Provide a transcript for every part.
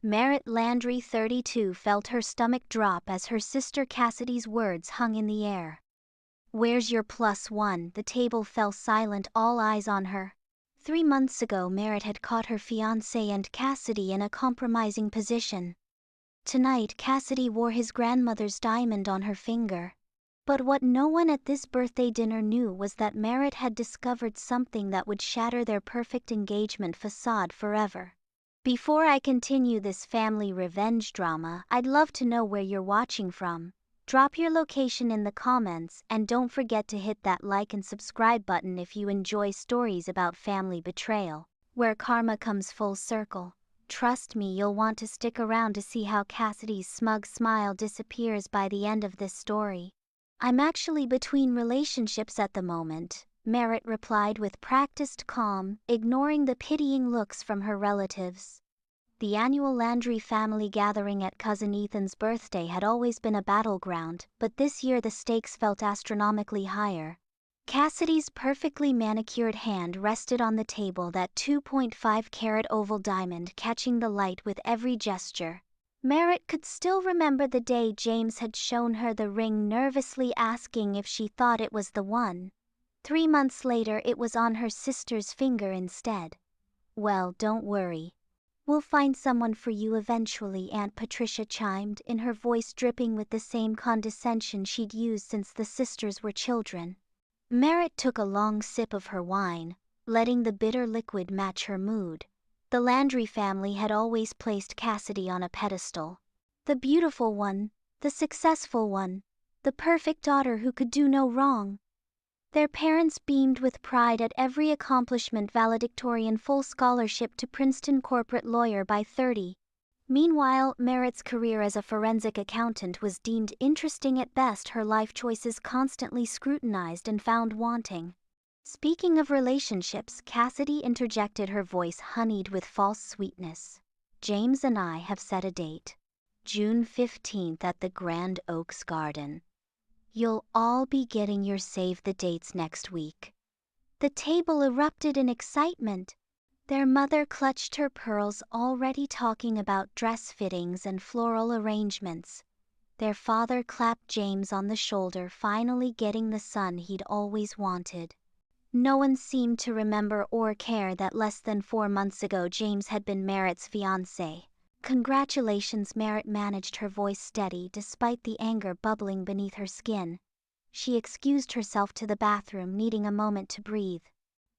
Merritt Landry, 32, felt her stomach drop as her sister Cassidy's words hung in the air. "Where's your +1?" The table fell silent, all eyes on her. 3 months ago, Merritt had caught her fiancé and Cassidy in a compromising position. Tonight, Cassidy wore his grandmother's diamond on her finger. But what no one at this birthday dinner knew was that Merritt had discovered something that would shatter their perfect engagement facade forever. Before I continue this family revenge drama, I'd love to know where you're watching from. Drop your location in the comments, and don't forget to hit that like and subscribe button if you enjoy stories about family betrayal, where karma comes full circle. Trust me, you'll want to stick around to see how Cassidy's smug smile disappears by the end of this story. "I'm actually between relationships at the moment," Merritt replied with practiced calm, ignoring the pitying looks from her relatives. The annual Landry family gathering at Cousin Ethan's birthday had always been a battleground, but this year the stakes felt astronomically higher. Cassidy's perfectly manicured hand rested on the table, that 2.5-carat oval diamond catching the light with every gesture. Merritt could still remember the day James had shown her the ring, nervously asking if she thought it was the one. 3 months later, it was on her sister's finger instead. "Well, don't worry. We'll find someone for you eventually," Aunt Patricia chimed, in her voice dripping with the same condescension she'd used since the sisters were children. Merritt took a long sip of her wine, letting the bitter liquid match her mood. The Landry family had always placed Cassidy on a pedestal. The beautiful one, the successful one, the perfect daughter who could do no wrong. Their parents beamed with pride at every accomplishment: valedictorian, full scholarship to Princeton, corporate lawyer by 30. Meanwhile, Merritt's career as a forensic accountant was deemed interesting at best, her life choices constantly scrutinized and found wanting. "Speaking of relationships," Cassidy interjected, her voice honeyed with false sweetness, "James and I have set a date. June 15th at the Grand Oaks Garden. You'll all be getting your save the dates next week." The table erupted in excitement. Their mother clutched her pearls, already talking about dress fittings and floral arrangements. Their father clapped James on the shoulder, finally getting the son he'd always wanted. No one seemed to remember or care that less than 4 months ago James had been Merritt's fiancé. "Congratulations," Merritt managed, her voice steady despite the anger bubbling beneath her skin. She excused herself to the bathroom, needing a moment to breathe.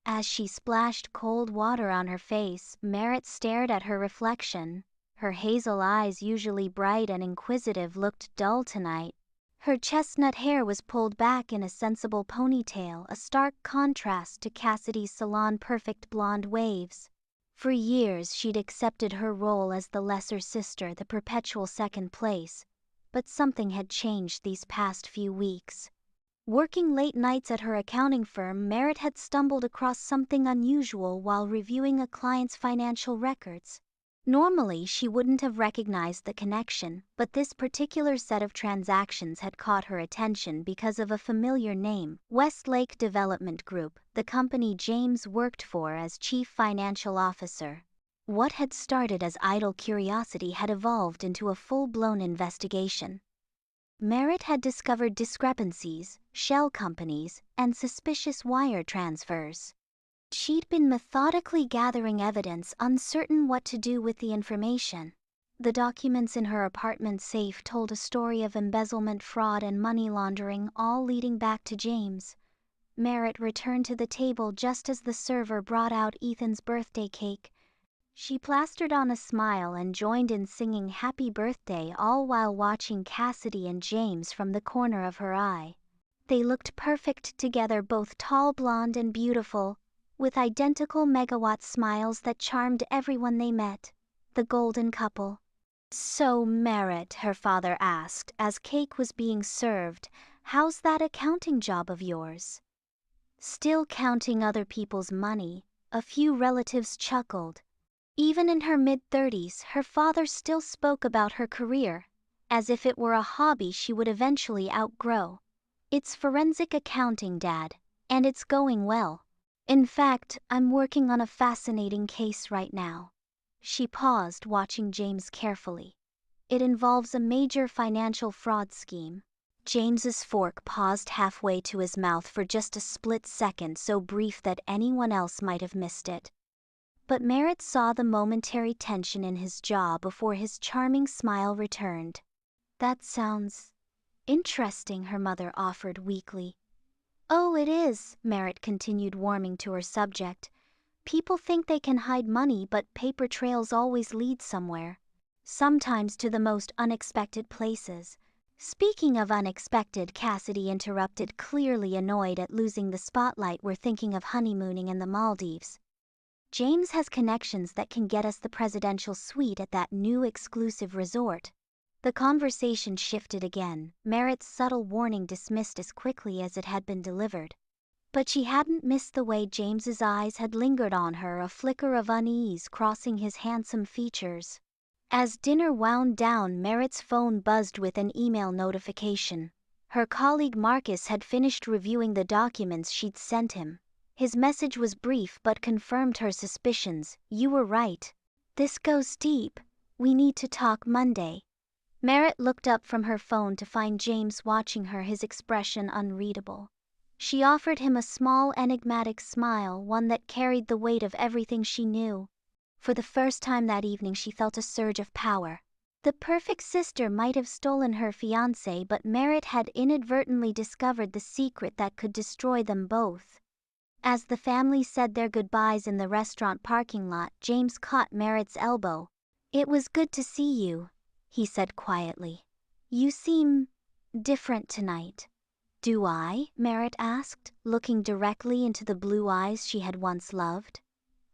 As she splashed cold water on her face, Merritt stared at her reflection. Her hazel eyes, usually bright and inquisitive, looked dull tonight. Her chestnut hair was pulled back in a sensible ponytail, a stark contrast to Cassidy's salon-perfect blonde waves. For years she'd accepted her role as the lesser sister, the perpetual second place. But something had changed these past few weeks. Working late nights at her accounting firm, Merritt had stumbled across something unusual while reviewing a client's financial records. Normally, she wouldn't have recognized the connection, but this particular set of transactions had caught her attention because of a familiar name: Westlake Development Group, the company James worked for as chief financial officer. What had started as idle curiosity had evolved into a full-blown investigation. Merritt had discovered discrepancies, shell companies, and suspicious wire transfers. She'd been methodically gathering evidence, uncertain what to do with the information. The documents in her apartment safe told a story of embezzlement, fraud, and money laundering, all leading back to James. Merritt returned to the table just as the server brought out Ethan's birthday cake. She plastered on a smile and joined in singing "Happy Birthday," all while watching Cassidy and James from the corner of her eye. They looked perfect together, both tall, blonde, and beautiful, with identical megawatt smiles that charmed everyone they met. The golden couple. "So, Merritt," her father asked as cake was being served, "how's that accounting job of yours?" "Still counting other people's money," a few relatives chuckled. Even in her mid-30s, her father still spoke about her career, as if it were a hobby she would eventually outgrow. "It's forensic accounting, Dad, and it's going well. In fact, I'm working on a fascinating case right now." She paused, watching James carefully. It involves a major financial fraud scheme. James's fork paused halfway to his mouth for just a split second, so brief that anyone else might have missed it. But Merritt saw the momentary tension in his jaw before his charming smile returned. "That sounds interesting," her mother offered weakly. "Oh, it is," Merritt continued, warming to her subject. "People think they can hide money, but paper trails always lead somewhere. Sometimes to the most unexpected places." "Speaking of unexpected," Cassidy interrupted, clearly annoyed at losing the spotlight. "We're thinking of honeymooning in the Maldives. James has connections that can get us the presidential suite at that new exclusive resort." The conversation shifted again, Merritt's subtle warning dismissed as quickly as it had been delivered. But she hadn't missed the way James's eyes had lingered on her, a flicker of unease crossing his handsome features. As dinner wound down, Merritt's phone buzzed with an email notification. Her colleague Marcus had finished reviewing the documents she'd sent him. His message was brief but confirmed her suspicions. "You were right. This goes deep. We need to talk Monday." Merritt looked up from her phone to find James watching her, his expression unreadable. She offered him a small, enigmatic smile, one that carried the weight of everything she knew. For the first time that evening she felt a surge of power. The perfect sister might have stolen her fiancé, but Merritt had inadvertently discovered the secret that could destroy them both. As the family said their goodbyes in the restaurant parking lot, James caught Merritt's elbow. "It was good to see you," he said quietly. "You seem different tonight." "Do I?" Merritt asked, looking directly into the blue eyes she had once loved.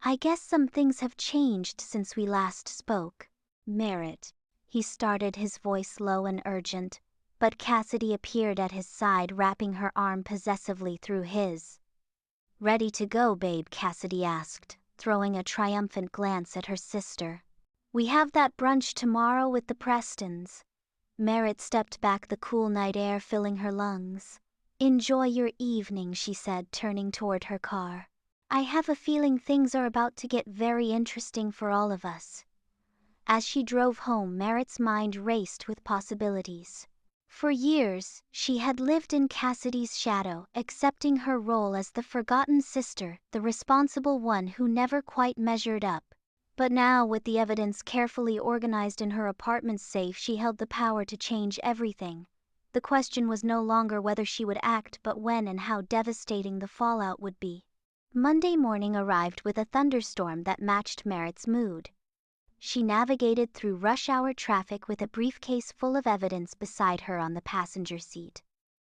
"I guess some things have changed since we last spoke." "Merritt," he started, his voice low and urgent, but Cassidy appeared at his side, wrapping her arm possessively through his. "Ready to go, babe?" Cassidy asked, throwing a triumphant glance at her sister. "We have that brunch tomorrow with the Prestons." Merritt stepped back, the cool night air filling her lungs. "Enjoy your evening," she said, turning toward her car. "I have a feeling things are about to get very interesting for all of us." As she drove home, Merritt's mind raced with possibilities. For years, she had lived in Cassidy's shadow, accepting her role as the forgotten sister, the responsible one who never quite measured up. But now, with the evidence carefully organized in her apartment safe, she held the power to change everything. The question was no longer whether she would act, but when and how devastating the fallout would be. Monday morning arrived with a thunderstorm that matched Merritt's mood. She navigated through rush-hour traffic with a briefcase full of evidence beside her on the passenger seat.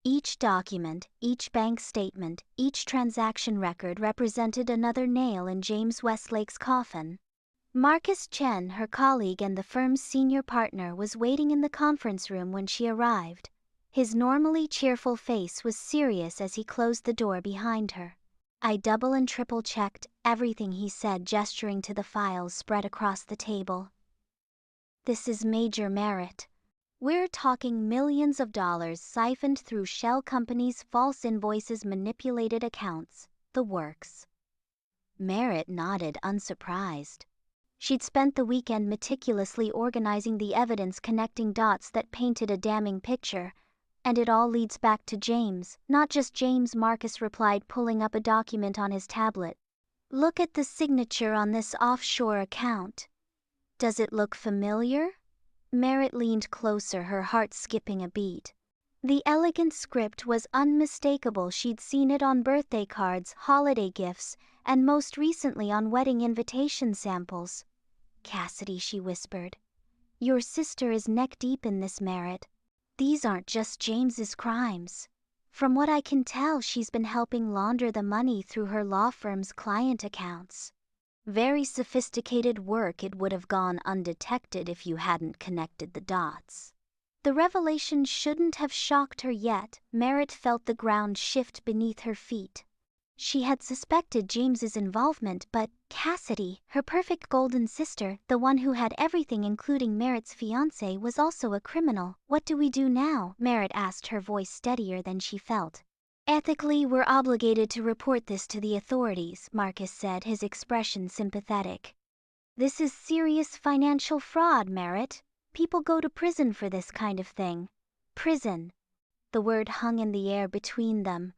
Each document, each bank statement, each transaction record represented another nail in James Westlake's coffin. Marcus Chen, her colleague and the firm's senior partner, was waiting in the conference room when she arrived. His normally cheerful face was serious as he closed the door behind her. "I double and triple checked everything," he said, gesturing to the files spread across the table. "This is major, Merritt. We're talking millions of dollars siphoned through shell companies, false invoices, manipulated accounts, the works." Merritt nodded, unsurprised. She'd spent the weekend meticulously organizing the evidence, connecting dots that painted a damning picture. "And it all leads back to James." "Not just James," Marcus replied, pulling up a document on his tablet. "Look at the signature on this offshore account. Does it look familiar?" Merritt leaned closer, her heart skipping a beat. The elegant script was unmistakable. She'd seen it on birthday cards, holiday gifts, and most recently on wedding invitation samples. "Cassidy," she whispered, "your sister is neck-deep in this, Merritt. These aren't just James's crimes. From what I can tell, she's been helping launder the money through her law firm's client accounts. Very sophisticated work. It would have gone undetected if you hadn't connected the dots." The revelation shouldn't have shocked her yet. Merritt felt the ground shift beneath her feet. She had suspected James's involvement, but Cassidy, her perfect golden sister, the one who had everything including Merritt's fiancé, was also a criminal. "What do we do now?" Merritt asked, her voice steadier than she felt. "Ethically, we're obligated to report this to the authorities," Marcus said, his expression sympathetic. This is serious financial fraud, Merritt. People go to prison for this kind of thing. Prison. The word hung in the air between them.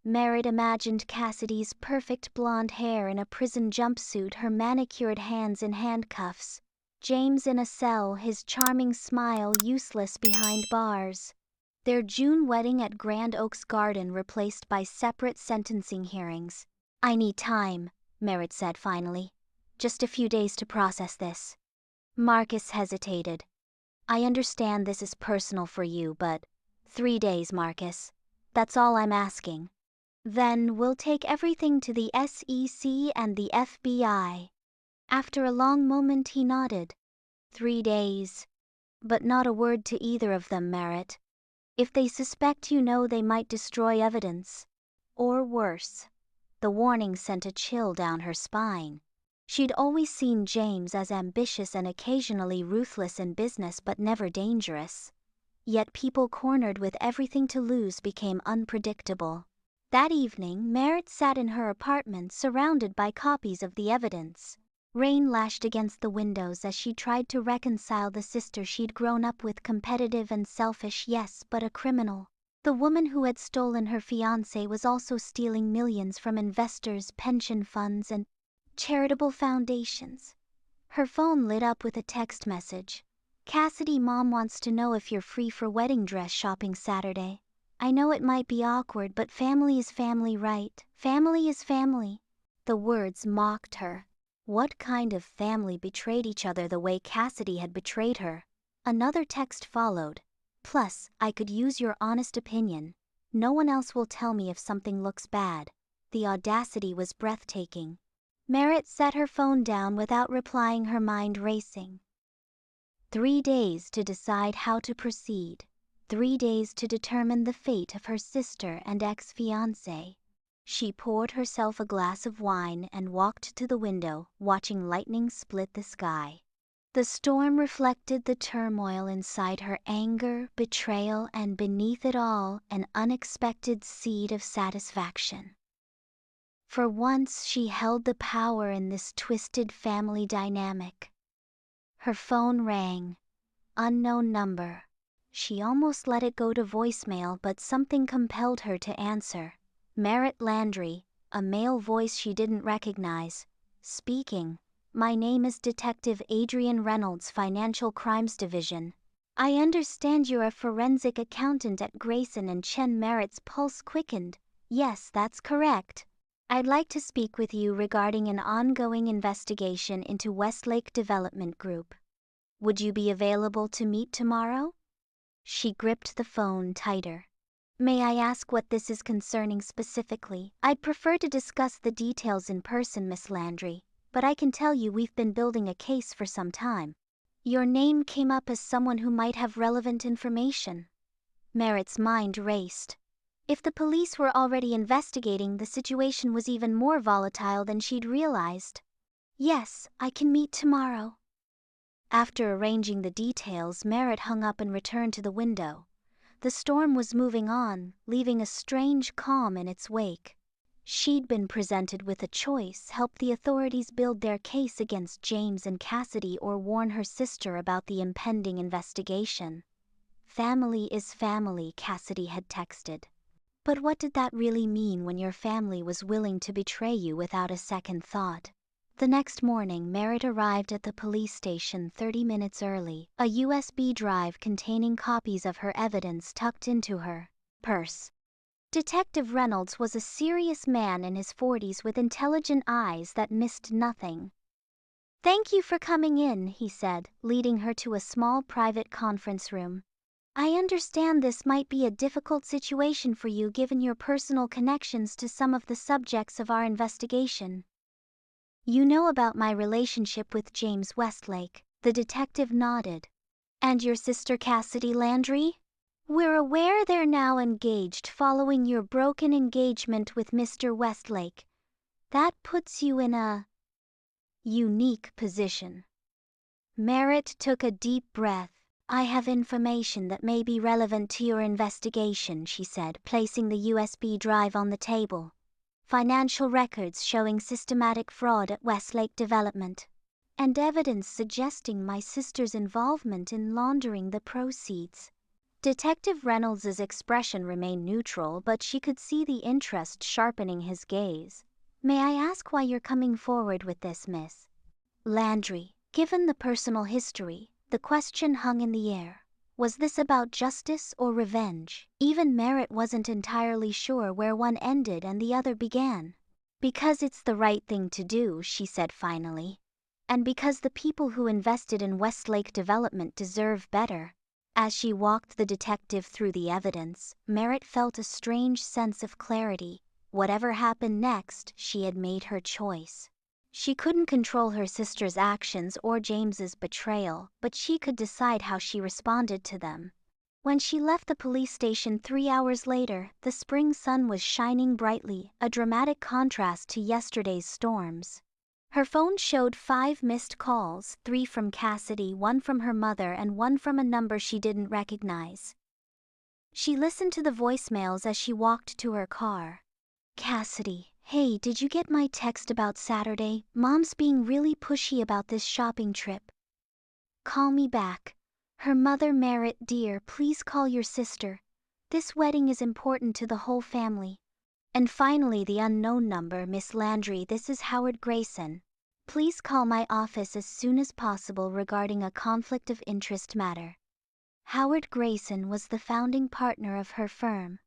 Merritt imagined Cassidy's perfect blonde hair in a prison jumpsuit, her manicured hands in handcuffs. James in a cell, his charming smile useless behind bars. Their June wedding at Grand Oaks Garden replaced by separate sentencing hearings. I need time, Merritt said finally. Just a few days to process this. Marcus hesitated. I understand this is personal for you, but 3 days, Marcus. That's all I'm asking. Then we'll take everything to the SEC and the FBI. After a long moment he nodded. 3 days. But not a word to either of them, Merritt. If they suspect you know they might destroy evidence. Or worse. The warning sent a chill down her spine. She'd always seen James as ambitious and occasionally ruthless in business but never dangerous. Yet people cornered with everything to lose became unpredictable. That evening, Merritt sat in her apartment surrounded by copies of the evidence. Rain lashed against the windows as she tried to reconcile the sister she'd grown up with, competitive and selfish, yes, but a criminal. The woman who had stolen her fiancé was also stealing millions from investors, pension funds, and charitable foundations. Her phone lit up with a text message. Cassidy, Mom wants to know if you're free for wedding dress shopping Saturday. I know it might be awkward, but family is family, right? Family is family. The words mocked her. What kind of family betrayed each other the way Cassidy had betrayed her? Another text followed. Plus, I could use your honest opinion. No one else will tell me if something looks bad. The audacity was breathtaking. Merritt set her phone down without replying, her mind racing. 3 days to decide how to proceed. 3 days to determine the fate of her sister and ex-fiancé. She poured herself a glass of wine and walked to the window, watching lightning split the sky. The storm reflected the turmoil inside her: anger, betrayal, and beneath it all, an unexpected seed of satisfaction. For once she held the power in this twisted family dynamic. Her phone rang. Unknown number. She almost let it go to voicemail, but something compelled her to answer. Merritt Landry, a male voice she didn't recognize. Speaking. My name is Detective Adrian Reynolds, Financial Crimes Division. I understand you're a forensic accountant at Grayson and Chen. Merritt's pulse quickened. Yes, that's correct. I'd like to speak with you regarding an ongoing investigation into Westlake Development Group. Would you be available to meet tomorrow? She gripped the phone tighter. May I ask what this is concerning specifically? I'd prefer to discuss the details in person, Miss Landry, but I can tell you we've been building a case for some time. Your name came up as someone who might have relevant information. Merritt's mind raced. If the police were already investigating, the situation was even more volatile than she'd realized. Yes, I can meet tomorrow. After arranging the details, Merritt hung up and returned to the window. The storm was moving on, leaving a strange calm in its wake. She'd been presented with a choice: help the authorities build their case against James and Cassidy, or warn her sister about the impending investigation. Family is family, Cassidy had texted. But what did that really mean when your family was willing to betray you without a second thought? The next morning, Merritt arrived at the police station 30 minutes early, a USB drive containing copies of her evidence tucked into her purse. Detective Reynolds was a serious man in his 40s with intelligent eyes that missed nothing. Thank you for coming in, he said, leading her to a small private conference room. I understand this might be a difficult situation for you given your personal connections to some of the subjects of our investigation. You know about my relationship with James Westlake, the detective nodded. And your sister Cassidy Landry? We're aware they're now engaged following your broken engagement with Mr. Westlake. That puts you in a unique position. Merritt took a deep breath. I have information that may be relevant to your investigation, she said, placing the USB drive on the table. Financial records showing systematic fraud at Westlake Development. and evidence suggesting my sister's involvement in laundering the proceeds. Detective Reynolds's expression remained neutral, but she could see the interest sharpening his gaze. May I ask why you're coming forward with this, Miss Landry? Given the personal history, the question hung in the air. Was this about justice or revenge? Even Merritt wasn't entirely sure where one ended and the other began. Because it's the right thing to do, she said finally. And because the people who invested in Westlake Development deserve better. As she walked the detective through the evidence, Merritt felt a strange sense of clarity. Whatever happened next, she had made her choice. She couldn't control her sister's actions or James's betrayal, but she could decide how she responded to them. When she left the police station 3 hours later, the spring sun was shining brightly, a dramatic contrast to yesterday's storms. Her phone showed 5 missed calls, 3 from Cassidy, 1 from her mother, and 1 from a number she didn't recognize. She listened to the voicemails as she walked to her car. Cassidy, hey, did you get my text about Saturday? Mom's being really pushy about this shopping trip. Call me back. Her mother, Merritt, dear, please call your sister. This wedding is important to the whole family. And finally the unknown number, Miss Landry, this is Howard Grayson. Please call my office as soon as possible regarding a conflict of interest matter. Howard Grayson was the founding partner of her firm.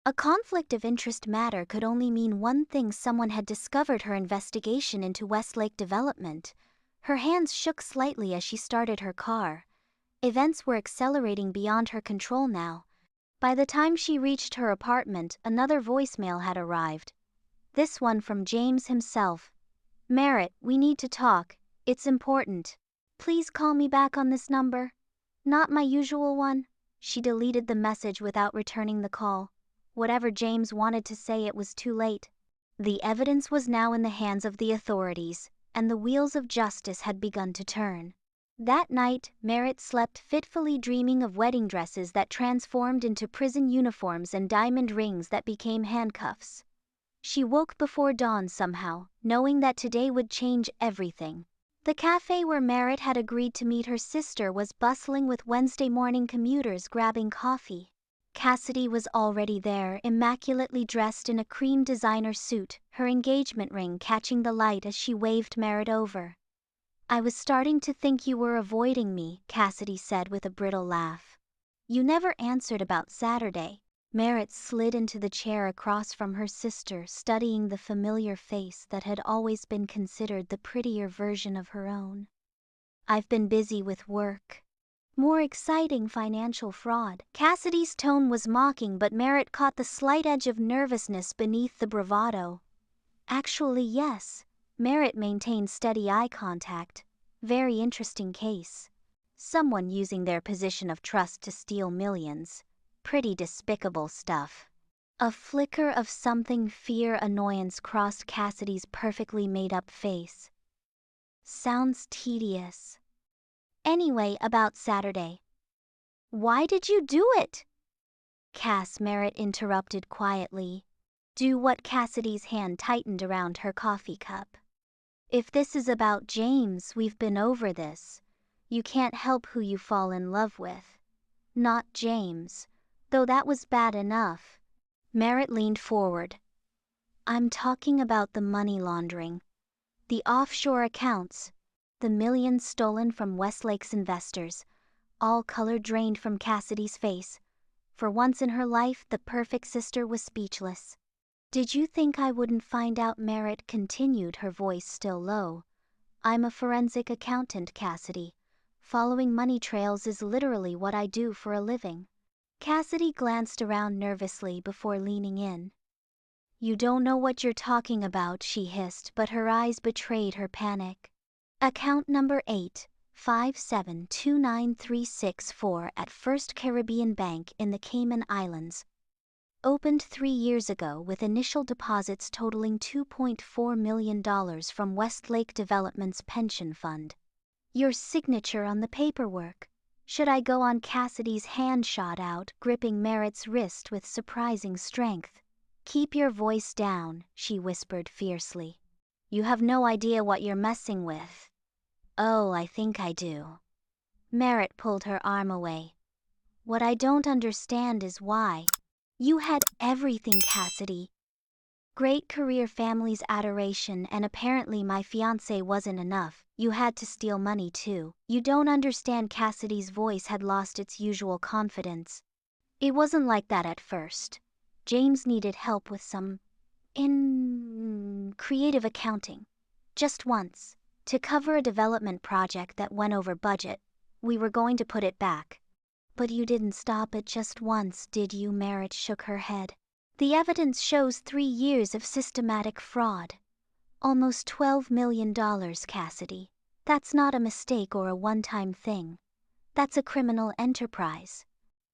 A conflict of interest matter could only mean one thing: someone had discovered her investigation into Westlake Development. Her hands shook slightly as she started her car. Events were accelerating beyond her control now. By the time she reached her apartment, another voicemail had arrived. This one from James himself. Merritt, we need to talk. It's important. Please call me back on this number. Not my usual one. She deleted the message without returning the call. Whatever James wanted to say, it was too late. The evidence was now in the hands of the authorities, and the wheels of justice had begun to turn. That night, Merritt slept fitfully, dreaming of wedding dresses that transformed into prison uniforms and diamond rings that became handcuffs. She woke before dawn somehow, knowing that today would change everything. The cafe where Merritt had agreed to meet her sister was bustling with Wednesday morning commuters grabbing coffee. Cassidy was already there, immaculately dressed in a cream designer suit, her engagement ring catching the light as she waved Merritt over. I was starting to think you were avoiding me, Cassidy said with a brittle laugh. You never answered about Saturday. Merritt slid into the chair across from her sister, studying the familiar face that had always been considered the prettier version of her own. I've been busy with work. More exciting financial fraud. Cassidy's tone was mocking, but Merritt caught the slight edge of nervousness beneath the bravado. Actually, yes. Merritt maintained steady eye contact. Very interesting case. Someone using their position of trust to steal millions. Pretty despicable stuff. A flicker of something annoyance crossed Cassidy's perfectly made-up face. Sounds tedious. Anyway, about Saturday. Why did you do it? Cass, Merritt interrupted quietly. Do what? Cassidy's hand tightened around her coffee cup. If this is about James, we've been over this. You can't help who you fall in love with. Not James, though that was bad enough. Merritt leaned forward. I'm talking about the money laundering. The offshore accounts. The millions stolen from Westlake's investors. All color drained from Cassidy's face. For once in her life, the perfect sister was speechless. Did you think I wouldn't find out? Merritt continued, her voice still low. I'm a forensic accountant, Cassidy. Following money trails is literally what I do for a living. Cassidy glanced around nervously before leaning in. You don't know what you're talking about, she hissed, but her eyes betrayed her panic. Account number 8572936 at First Caribbean Bank in the Cayman Islands. Opened 3 years ago with initial deposits totaling $2.4 million from Westlake Development's pension fund. Your signature on the paperwork. Should I go on? Cassidy's hand shot out, gripping Merritt's wrist with surprising strength. Keep your voice down, she whispered fiercely. You have no idea what you're messing with. Oh, I think I do. Merritt pulled her arm away. What I don't understand is why. You had everything, Cassidy. Great career, family's adoration, and apparently my fiancé wasn't enough. You had to steal money too. You don't understand. Cassidy's voice had lost its usual confidence. It wasn't like that at first. James needed help with some creative accounting. Just once. To cover a development project that went over budget. We were going to put it back. But you didn't stop at just once, did you? Merritt shook her head. The evidence shows 3 years of systematic fraud. Almost $12 million, Cassidy. That's not a mistake or a one-time thing. That's a criminal enterprise.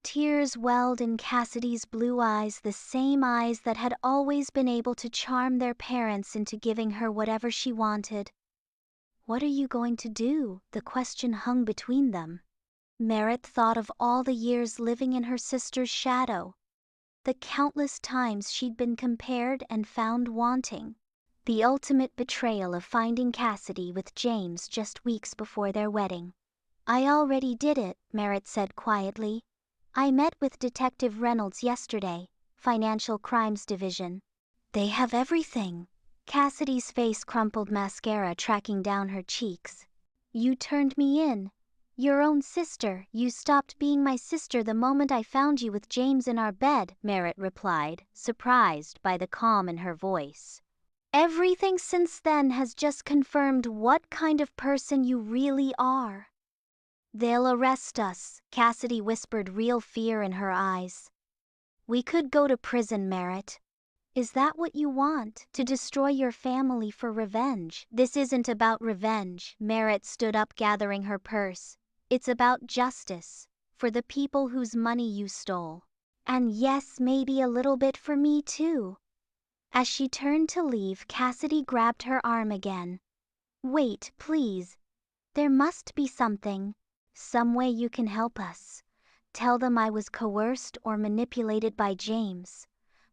Tears welled in Cassidy's blue eyes, the same eyes that had always been able to charm their parents into giving her whatever she wanted. What are you going to do? The question hung between them. Merritt thought of all the years living in her sister's shadow. The countless times she'd been compared and found wanting. The ultimate betrayal of finding Cassidy with James just weeks before their wedding. I already did it, Merritt said quietly. I met with Detective Reynolds yesterday, Financial Crimes Division. They have everything. Cassidy's face crumpled, mascara tracking down her cheeks. You turned me in. Your own sister. You stopped being my sister the moment I found you with James in our bed, Merritt replied, surprised by the calm in her voice. Everything since then has just confirmed what kind of person you really are. They'll arrest us, Cassidy whispered, real fear in her eyes. We could go to prison, Merritt. Is that what you want? To destroy your family for revenge? This isn't about revenge. Merritt stood up, gathering her purse. It's about justice, for the people whose money you stole. And yes, maybe a little bit for me too. As she turned to leave, Cassidy grabbed her arm again. Wait, please. There must be something. Some way you can help us. Tell them I was coerced or manipulated by James.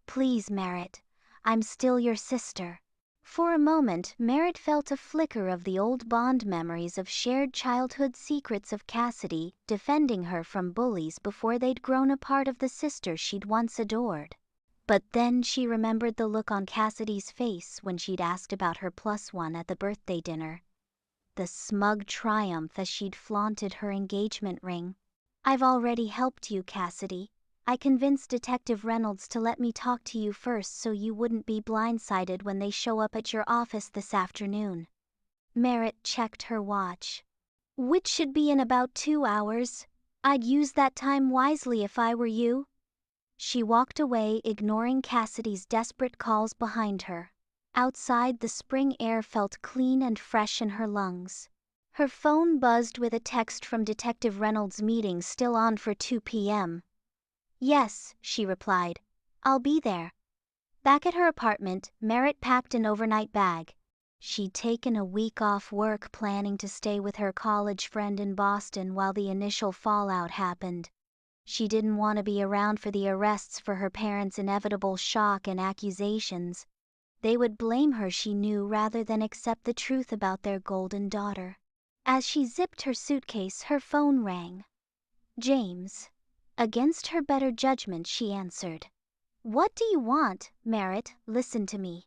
Please, Merritt. I'm still your sister. For a moment, Merritt felt a flicker of the old Bond memories of shared childhood secrets of Cassidy defending her from bullies before they'd grown a part of the sister she'd once adored. But then she remembered the look on Cassidy's face when she'd asked about her +1 at the birthday dinner. The smug triumph as she'd flaunted her engagement ring. I've already helped you, Cassidy. I convinced Detective Reynolds to let me talk to you first so you wouldn't be blindsided when they show up at your office this afternoon. Merritt checked her watch. Which should be in about 2 hours. I'd use that time wisely if I were you. She walked away, ignoring Cassidy's desperate calls behind her. Outside, the spring air felt clean and fresh in her lungs. Her phone buzzed with a text from Detective Reynolds' meeting still on for 2 p.m. Yes, she replied. I'll be there. Back at her apartment, Merritt packed an overnight bag. She'd taken a week off work, planning to stay with her college friend in Boston while the initial fallout happened. She didn't want to be around for the arrests, for her parents' inevitable shock and accusations. They would blame her, she knew, rather than accept the truth about their golden daughter. As she zipped her suitcase, her phone rang. James. Against her better judgment, she answered. What do you want, Merritt? Listen to me.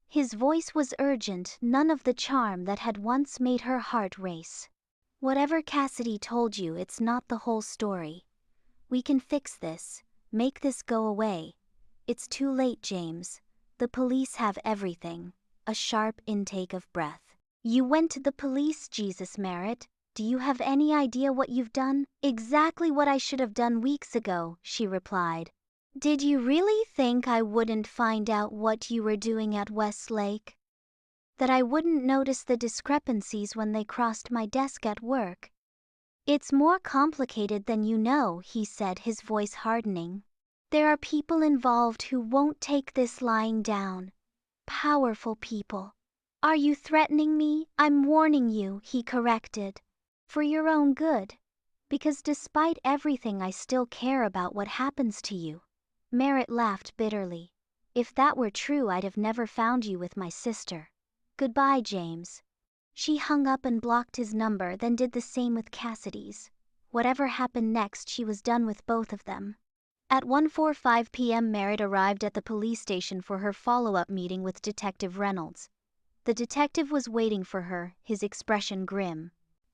His voice was urgent, none of the charm that had once made her heart race. Whatever Cassidy told you, it's not the whole story. We can fix this, make this go away. It's too late, James. The police have everything. A sharp intake of breath. You went to the police, Jesus, Merritt. Do you have any idea what you've done? Exactly what I should have done weeks ago, she replied. Did you really think I wouldn't find out what you were doing at Westlake? That I wouldn't notice the discrepancies when they crossed my desk at work? It's more complicated than you know, he said, his voice hardening. There are people involved who won't take this lying down. Powerful people. Are you threatening me? I'm warning you, he corrected. For your own good. Because despite everything, I still care about what happens to you. Merritt laughed bitterly. If that were true, I'd have never found you with my sister. Goodbye, James. She hung up and blocked his number, then did the same with Cassidy's. Whatever happened next, she was done with both of them. At 1:45 p.m. Merritt arrived at the police station for her follow-up meeting with Detective Reynolds. The detective was waiting for her, his expression grim.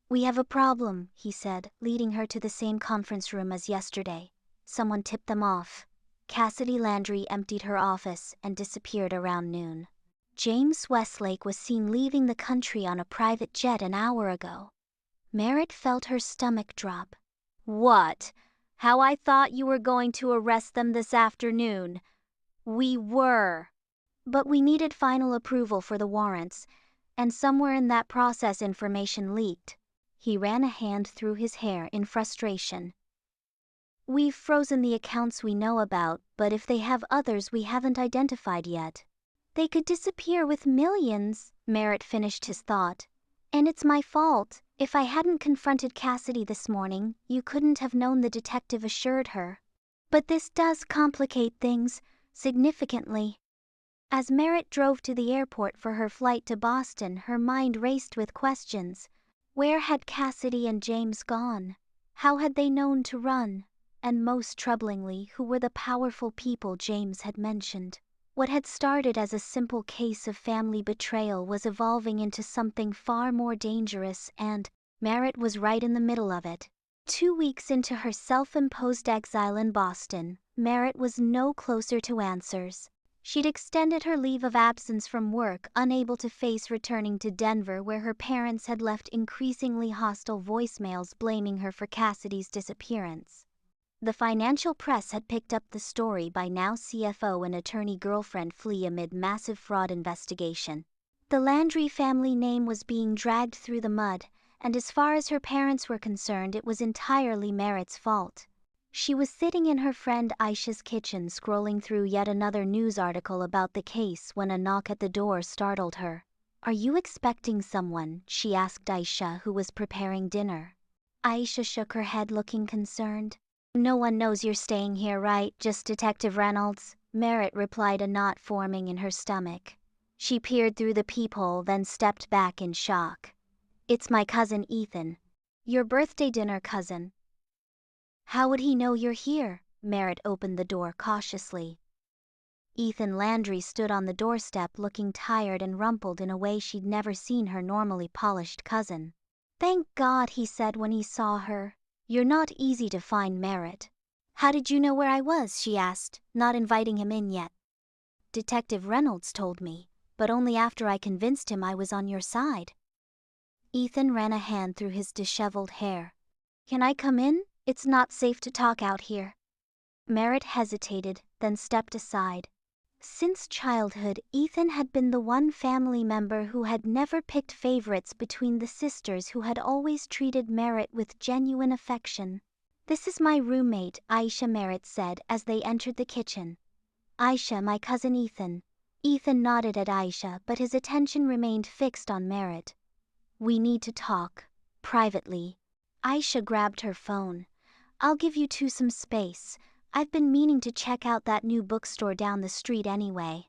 "We have a problem," he said, leading her to the same conference room as yesterday. "Someone tipped them off." Cassidy Landry emptied her office and disappeared around noon. James Westlake was seen leaving the country on a private jet an hour ago. Merritt felt her stomach drop. "What? How I thought you were going to arrest them this afternoon." "We were. But we needed final approval for the warrants, and somewhere in that process information leaked." He ran a hand through his hair in frustration. "We've frozen the accounts we know about, but if they have others we haven't identified yet." "They could disappear with millions," Merritt finished his thought. "And it's my fault. If I hadn't confronted Cassidy this morning, you couldn't have known," the detective assured her. "But this does complicate things significantly." As Merritt drove to the airport for her flight to Boston, her mind raced with questions. Where had Cassidy and James gone? How had they known to run? And most troublingly, who were the powerful people James had mentioned? What had started as a simple case of family betrayal was evolving into something far more dangerous, and Merritt was right in the middle of it. 2 weeks into her self-imposed exile in Boston, Merritt was no closer to answers. She'd extended her leave of absence from work, unable to face returning to Denver, where her parents had left increasingly hostile voicemails blaming her for Cassidy's disappearance. The financial press had picked up the story by now. CFO and attorney girlfriend flee amid massive fraud investigation. The Landry family name was being dragged through the mud, and as far as her parents were concerned, it was entirely Merritt's fault. She was sitting in her friend Aisha's kitchen scrolling through yet another news article about the case when a knock at the door startled her. "Are you expecting someone?" she asked Aisha, who was preparing dinner. Aisha shook her head, looking concerned. "No one knows you're staying here, right? Just Detective Reynolds," Merritt replied, a knot forming in her stomach. She peered through the peephole, then stepped back in shock. "It's my cousin Ethan." "Your birthday dinner cousin?" "How would he know you're here?" Merritt opened the door cautiously. Ethan Landry stood on the doorstep, looking tired and rumpled in a way she'd never seen her normally polished cousin. "Thank God," he said when he saw her. "You're not easy to find, Merritt." "How did you know where I was?" she asked, not inviting him in yet. "Detective Reynolds told me, but only after I convinced him I was on your side." Ethan ran a hand through his disheveled hair. "Can I come in? It's not safe to talk out here." Merritt hesitated, then stepped aside. Since childhood, Ethan had been the one family member who had never picked favorites between the sisters, who had always treated Merritt with genuine affection. "This is my roommate, Aisha," Merritt said as they entered the kitchen. "Aisha, my cousin Ethan." Ethan nodded at Aisha, but his attention remained fixed on Merritt. "We need to talk, privately." Aisha grabbed her phone. "I'll give you two some space. I've been meaning to check out that new bookstore down the street anyway."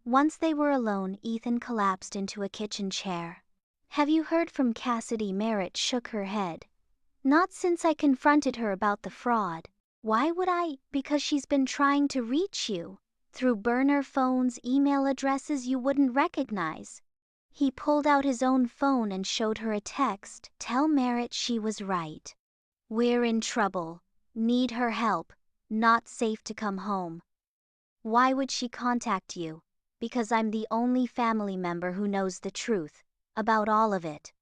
Once they were alone, Ethan collapsed into a kitchen chair. "Have you heard from Cassidy?" Merritt shook her head. "Not since I confronted her about the fraud." "Why would I?" "Because she's been trying to reach you. Through burner phones, email addresses you wouldn't recognize." He pulled out his own phone and showed her a text. "Tell Merritt she was right. We're in trouble. Need her help. Not safe to come home." "Why would she contact you?" "Because I'm the only family member who knows the truth about all of it."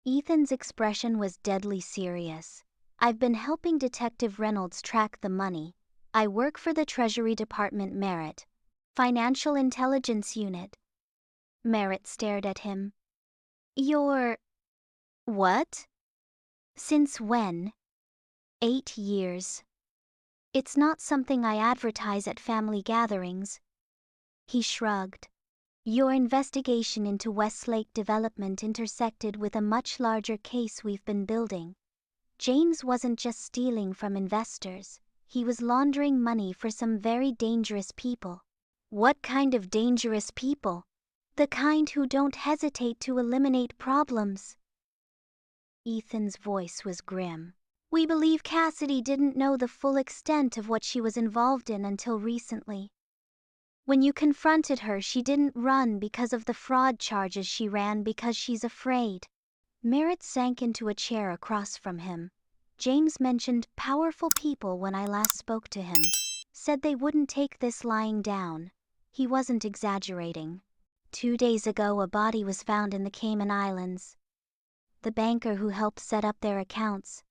Ethan's expression was deadly serious. "I've been helping Detective Reynolds track the money. I work for the Treasury Department, Merritt. Financial Intelligence Unit." Merritt stared at him. "You're..." "What?" "Since when?" 8 years. "It's not something I advertise at family gatherings." He shrugged. "Your investigation into Westlake Development intersected with a much larger case we've been building. James wasn't just stealing from investors, he was laundering money for some very dangerous people." "What kind of dangerous people?" The kind who don't hesitate to eliminate problems. Ethan's voice was grim. We believe Cassidy didn't know the full extent of what she was involved in until recently. When you confronted her, she didn't run because of the fraud charges, she ran because she's afraid. Merritt sank into a chair across from him. James mentioned powerful people when I last spoke to him. Said they wouldn't take this lying down. He wasn't exaggerating. 2 days ago, a body was found in the Cayman Islands. The banker who helped set up their accounts.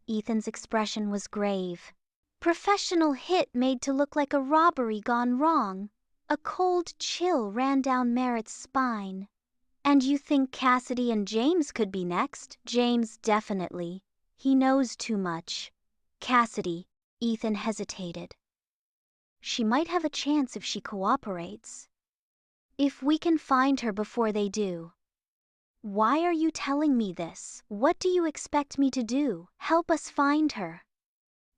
Ethan's expression was grave. Professional hit made to look like a robbery gone wrong. A cold chill ran down Merritt's spine. And you think Cassidy and James could be next? James definitely. He knows too much. Cassidy, Ethan hesitated. She might have a chance if she cooperates. If we can find her before they do. Why are you telling me this? What do you expect me to do? Help us find her.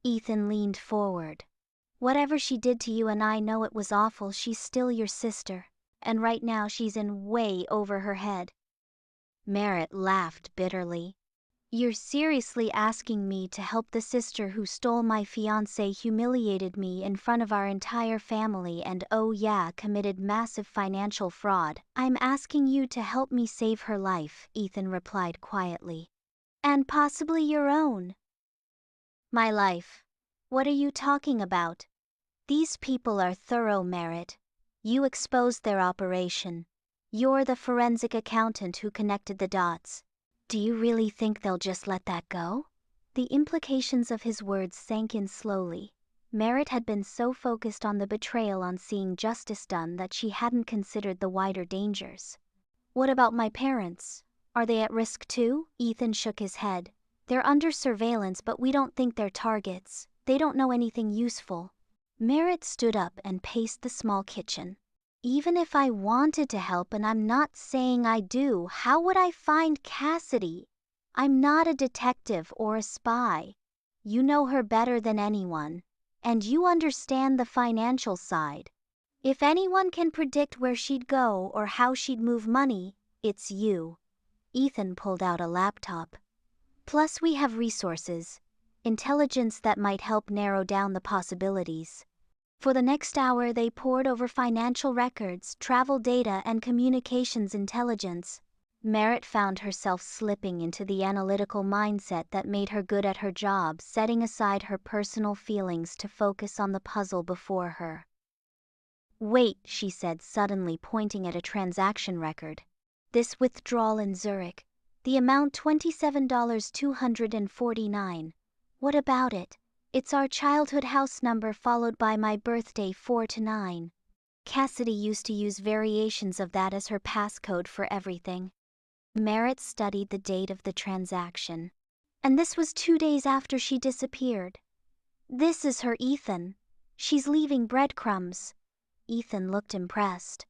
Ethan leaned forward. Whatever she did to you, and I know it was awful, she's still your sister. And right now she's in way over her head. Merritt laughed bitterly. You're seriously asking me to help the sister who stole my fiancé, humiliated me in front of our entire family, and oh yeah, committed massive financial fraud. I'm asking you to help me save her life, Ethan replied quietly. And possibly your own. My life? What are you talking about? These people are thorough, Merritt. You exposed their operation. You're the forensic accountant who connected the dots. Do you really think they'll just let that go? The implications of his words sank in slowly. Merritt had been so focused on the betrayal, on seeing justice done, that she hadn't considered the wider dangers. What about my parents? Are they at risk too? Ethan shook his head. They're under surveillance, but we don't think they're targets. They don't know anything useful. Merritt stood up and paced the small kitchen. Even if I wanted to help, and I'm not saying I do, how would I find Cassidy? I'm not a detective or a spy. You know her better than anyone, and you understand the financial side. If anyone can predict where she'd go or how she'd move money, it's you. Ethan pulled out a laptop. Plus we have resources, intelligence that might help narrow down the possibilities. For the next hour they pored over financial records, travel data, and communications intelligence. Merritt found herself slipping into the analytical mindset that made her good at her job, setting aside her personal feelings to focus on the puzzle before her. Wait, she said, suddenly pointing at a transaction record. This withdrawal in Zurich. The amount $27,249. What about it? It's our childhood house number followed by my birthday 4 to 9. Cassidy used to use variations of that as her passcode for everything. Merritt studied the date of the transaction. And this was 2 days after she disappeared. This is her, Ethan. She's leaving breadcrumbs. Ethan looked impressed.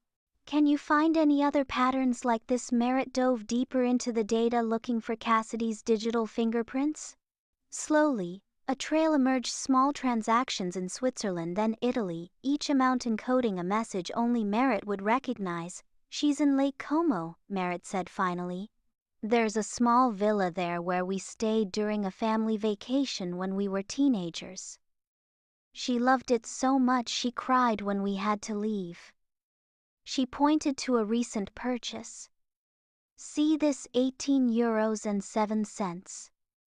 Can you find any other patterns like this? Merritt dove deeper into the data, looking for Cassidy's digital fingerprints. Slowly, a trail emerged: small transactions in Switzerland, then Italy, each amount encoding a message only Merritt would recognize. She's in Lake Como, Merritt said finally. There's a small villa there where we stayed during a family vacation when we were teenagers. She loved it so much she cried when we had to leave. She pointed to a recent purchase. See this, €18.07.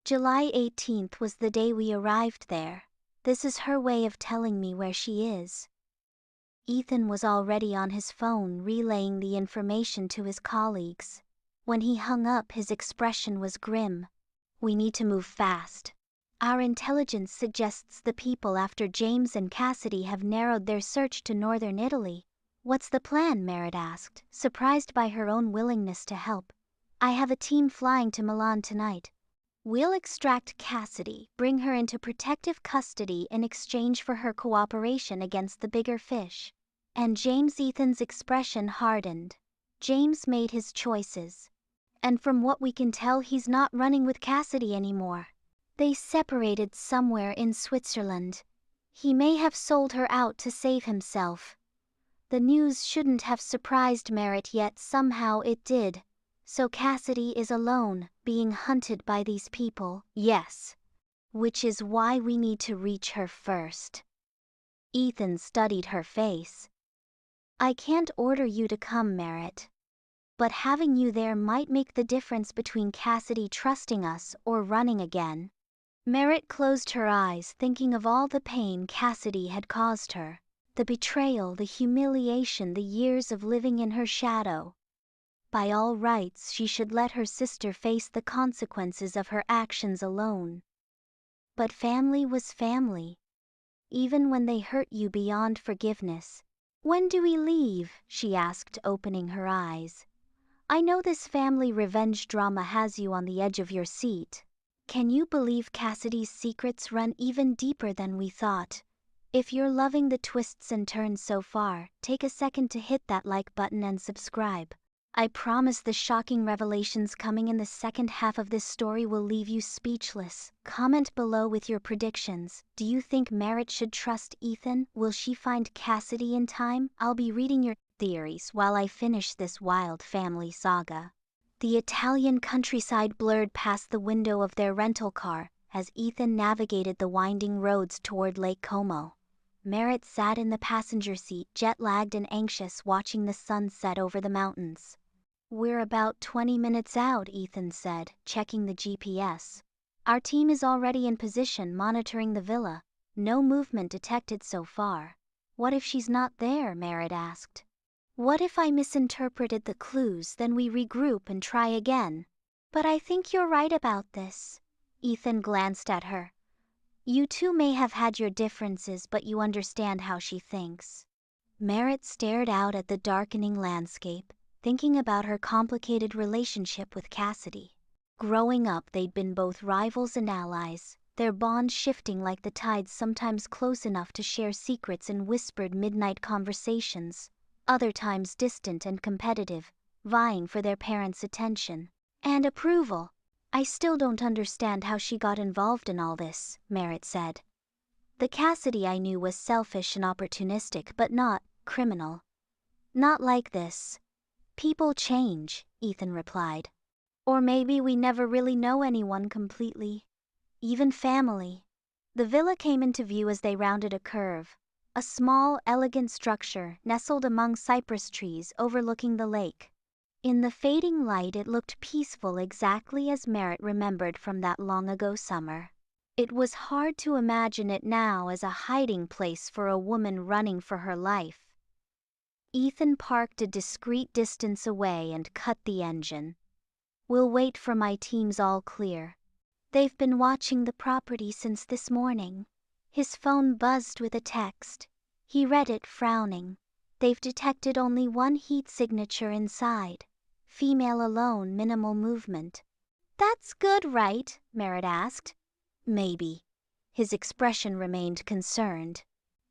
July 18th was the day we arrived there. This is her way of telling me where she is. Ethan was already on his phone, relaying the information to his colleagues. When he hung up, his expression was grim. We need to move fast. Our intelligence suggests the people after James and Cassidy have narrowed their search to northern Italy. What's the plan? Merritt asked, surprised by her own willingness to help. I have a team flying to Milan tonight. We'll extract Cassidy, bring her into protective custody in exchange for her cooperation against the bigger fish. And James. Ethan's expression hardened. James made his choices. And from what we can tell, he's not running with Cassidy anymore. They separated somewhere in Switzerland. He may have sold her out to save himself. The news shouldn't have surprised Merritt, yet somehow it did. So Cassidy is alone, being hunted by these people. Yes. Which is why we need to reach her first. Ethan studied her face. I can't order you to come, Merritt. But having you there might make the difference between Cassidy trusting us or running again. Merritt closed her eyes, thinking of all the pain Cassidy had caused her. The betrayal, the humiliation, the years of living in her shadow. By all rights, she should let her sister face the consequences of her actions alone. But family was family. Even when they hurt you beyond forgiveness. When do we leave? She asked, opening her eyes. I know this family revenge drama has you on the edge of your seat. Can you believe Cassidy's secrets run even deeper than we thought? If you're loving the twists and turns so far, take a second to hit that like button and subscribe. I promise the shocking revelations coming in the second half of this story will leave you speechless. Comment below with your predictions. Do you think Merritt should trust Ethan? Will she find Cassidy in time? I'll be reading your theories while I finish this wild family saga. The Italian countryside blurred past the window of their rental car as Ethan navigated the winding roads toward Lake Como. Merritt sat in the passenger seat, jet-lagged and anxious, watching the sun set over the mountains. We're about 20 minutes out, Ethan said, checking the GPS. Our team is already in position, monitoring the villa. No movement detected so far. What if she's not there? Merritt asked. What if I misinterpreted the clues? Then we regroup and try again. But I think you're right about this. Ethan glanced at her. You two may have had your differences, but you understand how she thinks. Merritt stared out at the darkening landscape, thinking about her complicated relationship with Cassidy. Growing up, they'd been both rivals and allies, their bond shifting like the tides, sometimes close enough to share secrets in whispered midnight conversations, other times distant and competitive, vying for their parents' attention and approval. I still don't understand how she got involved in all this, Merritt said. The Cassidy I knew was selfish and opportunistic, but not criminal. Not like this. People change, Ethan replied. Or maybe we never really know anyone completely. Even family. The villa came into view as they rounded a curve. A small, elegant structure nestled among cypress trees overlooking the lake. In the fading light, it looked peaceful, exactly as Merritt remembered from that long-ago summer. It was hard to imagine it now as a hiding place for a woman running for her life. Ethan parked a discreet distance away and cut the engine. We'll wait for my team's all clear. They've been watching the property since this morning. His phone buzzed with a text. He read it, frowning. They've detected only one heat signature inside. Female alone, minimal movement. That's good, right? Merritt asked. Maybe. His expression remained concerned.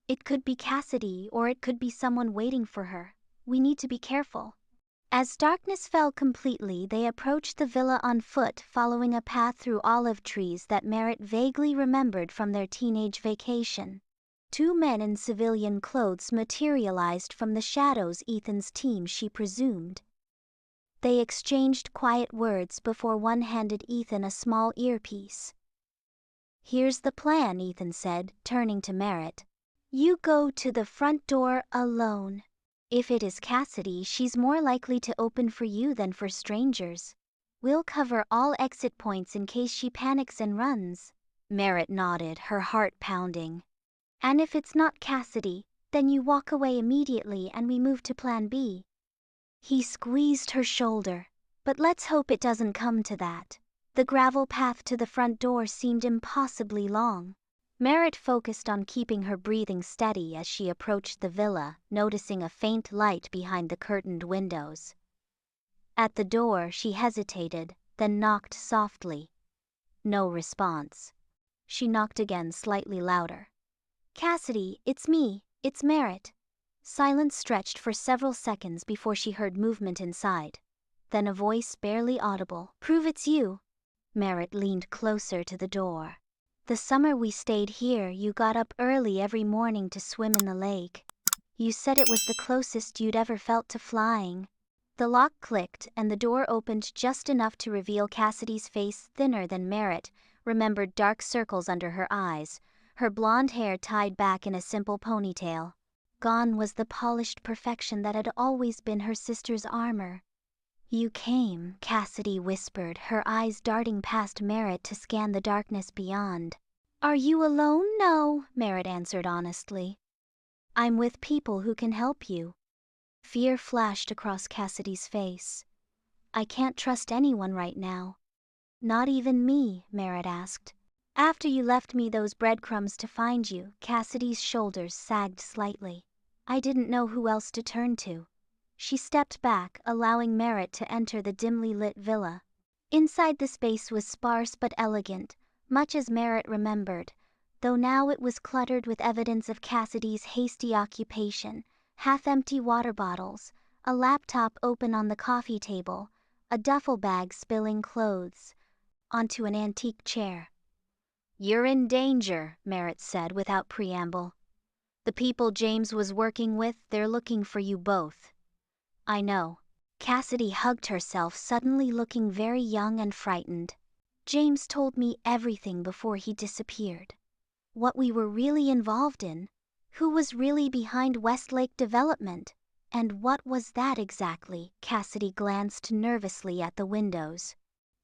It could be Cassidy, or it could be someone waiting for her. We need to be careful. As darkness fell completely, they approached the villa on foot, following a path through olive trees that Merritt vaguely remembered from their teenage vacation. Two men in civilian clothes materialized from the shadows. Ethan's team, she presumed. They exchanged quiet words before one handed Ethan a small earpiece. Here's the plan, Ethan said, turning to Merritt. You go to the front door alone. If it is Cassidy, she's more likely to open for you than for strangers. We'll cover all exit points in case she panics and runs. Merritt nodded, her heart pounding. And if it's not Cassidy, then you walk away immediately and we move to plan B. He squeezed her shoulder. But let's hope it doesn't come to that. The gravel path to the front door seemed impossibly long. Merritt focused on keeping her breathing steady as she approached the villa, noticing a faint light behind the curtained windows. At the door, she hesitated, then knocked softly. No response. She knocked again, slightly louder. Cassidy, it's me, it's Merritt. Silence stretched for several seconds before she heard movement inside. Then a voice barely audible. Prove it's you. Merritt leaned closer to the door. The summer we stayed here, you got up early every morning to swim in the lake. You said it was the closest you'd ever felt to flying. The lock clicked and the door opened just enough to reveal Cassidy's face, thinner than Merritt, remembered dark circles under her eyes, her blonde hair tied back in a simple ponytail. Gone was the polished perfection that had always been her sister's armor. You came, Cassidy whispered, her eyes darting past Merritt to scan the darkness beyond. Are you alone? No, Merritt answered honestly. I'm with people who can help you. Fear flashed across Cassidy's face. I can't trust anyone right now. Not even me, Merritt asked. After you left me those breadcrumbs to find you, Cassidy's shoulders sagged slightly. I didn't know who else to turn to. She stepped back, allowing Merritt to enter the dimly lit villa. Inside the space was sparse but elegant, much as Merritt remembered, though now it was cluttered with evidence of Cassidy's hasty occupation, half-empty water bottles, a laptop open on the coffee table, a duffel bag spilling clothes onto an antique chair. You're in danger, Merritt said without preamble. The people James was working with, they're looking for you both. I know. Cassidy hugged herself, suddenly looking very young and frightened. James told me everything before he disappeared. What we were really involved in, who was really behind Westlake Development, and what was that exactly? Cassidy glanced nervously at the windows.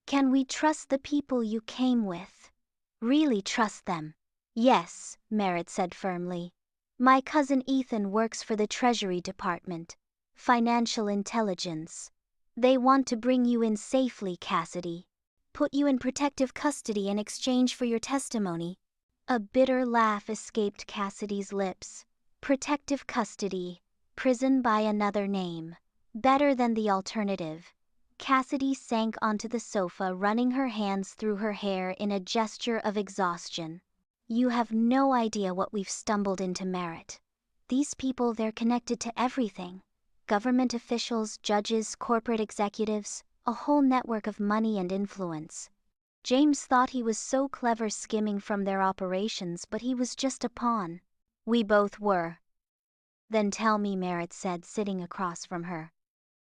Can we trust the people you came with? Really trust them? Yes, Merritt said firmly. My cousin Ethan works for the Treasury Department. Financial intelligence. They want to bring you in safely, Cassidy. Put you in protective custody in exchange for your testimony. A bitter laugh escaped Cassidy's lips. Protective custody. Prison by another name. Better than the alternative. Cassidy sank onto the sofa, running her hands through her hair in a gesture of exhaustion. You have no idea what we've stumbled into, Merritt. These people, they're connected to everything. Government officials, judges, corporate executives, a whole network of money and influence. James thought he was so clever skimming from their operations, but he was just a pawn. We both were. Then tell me, Merritt said, sitting across from her.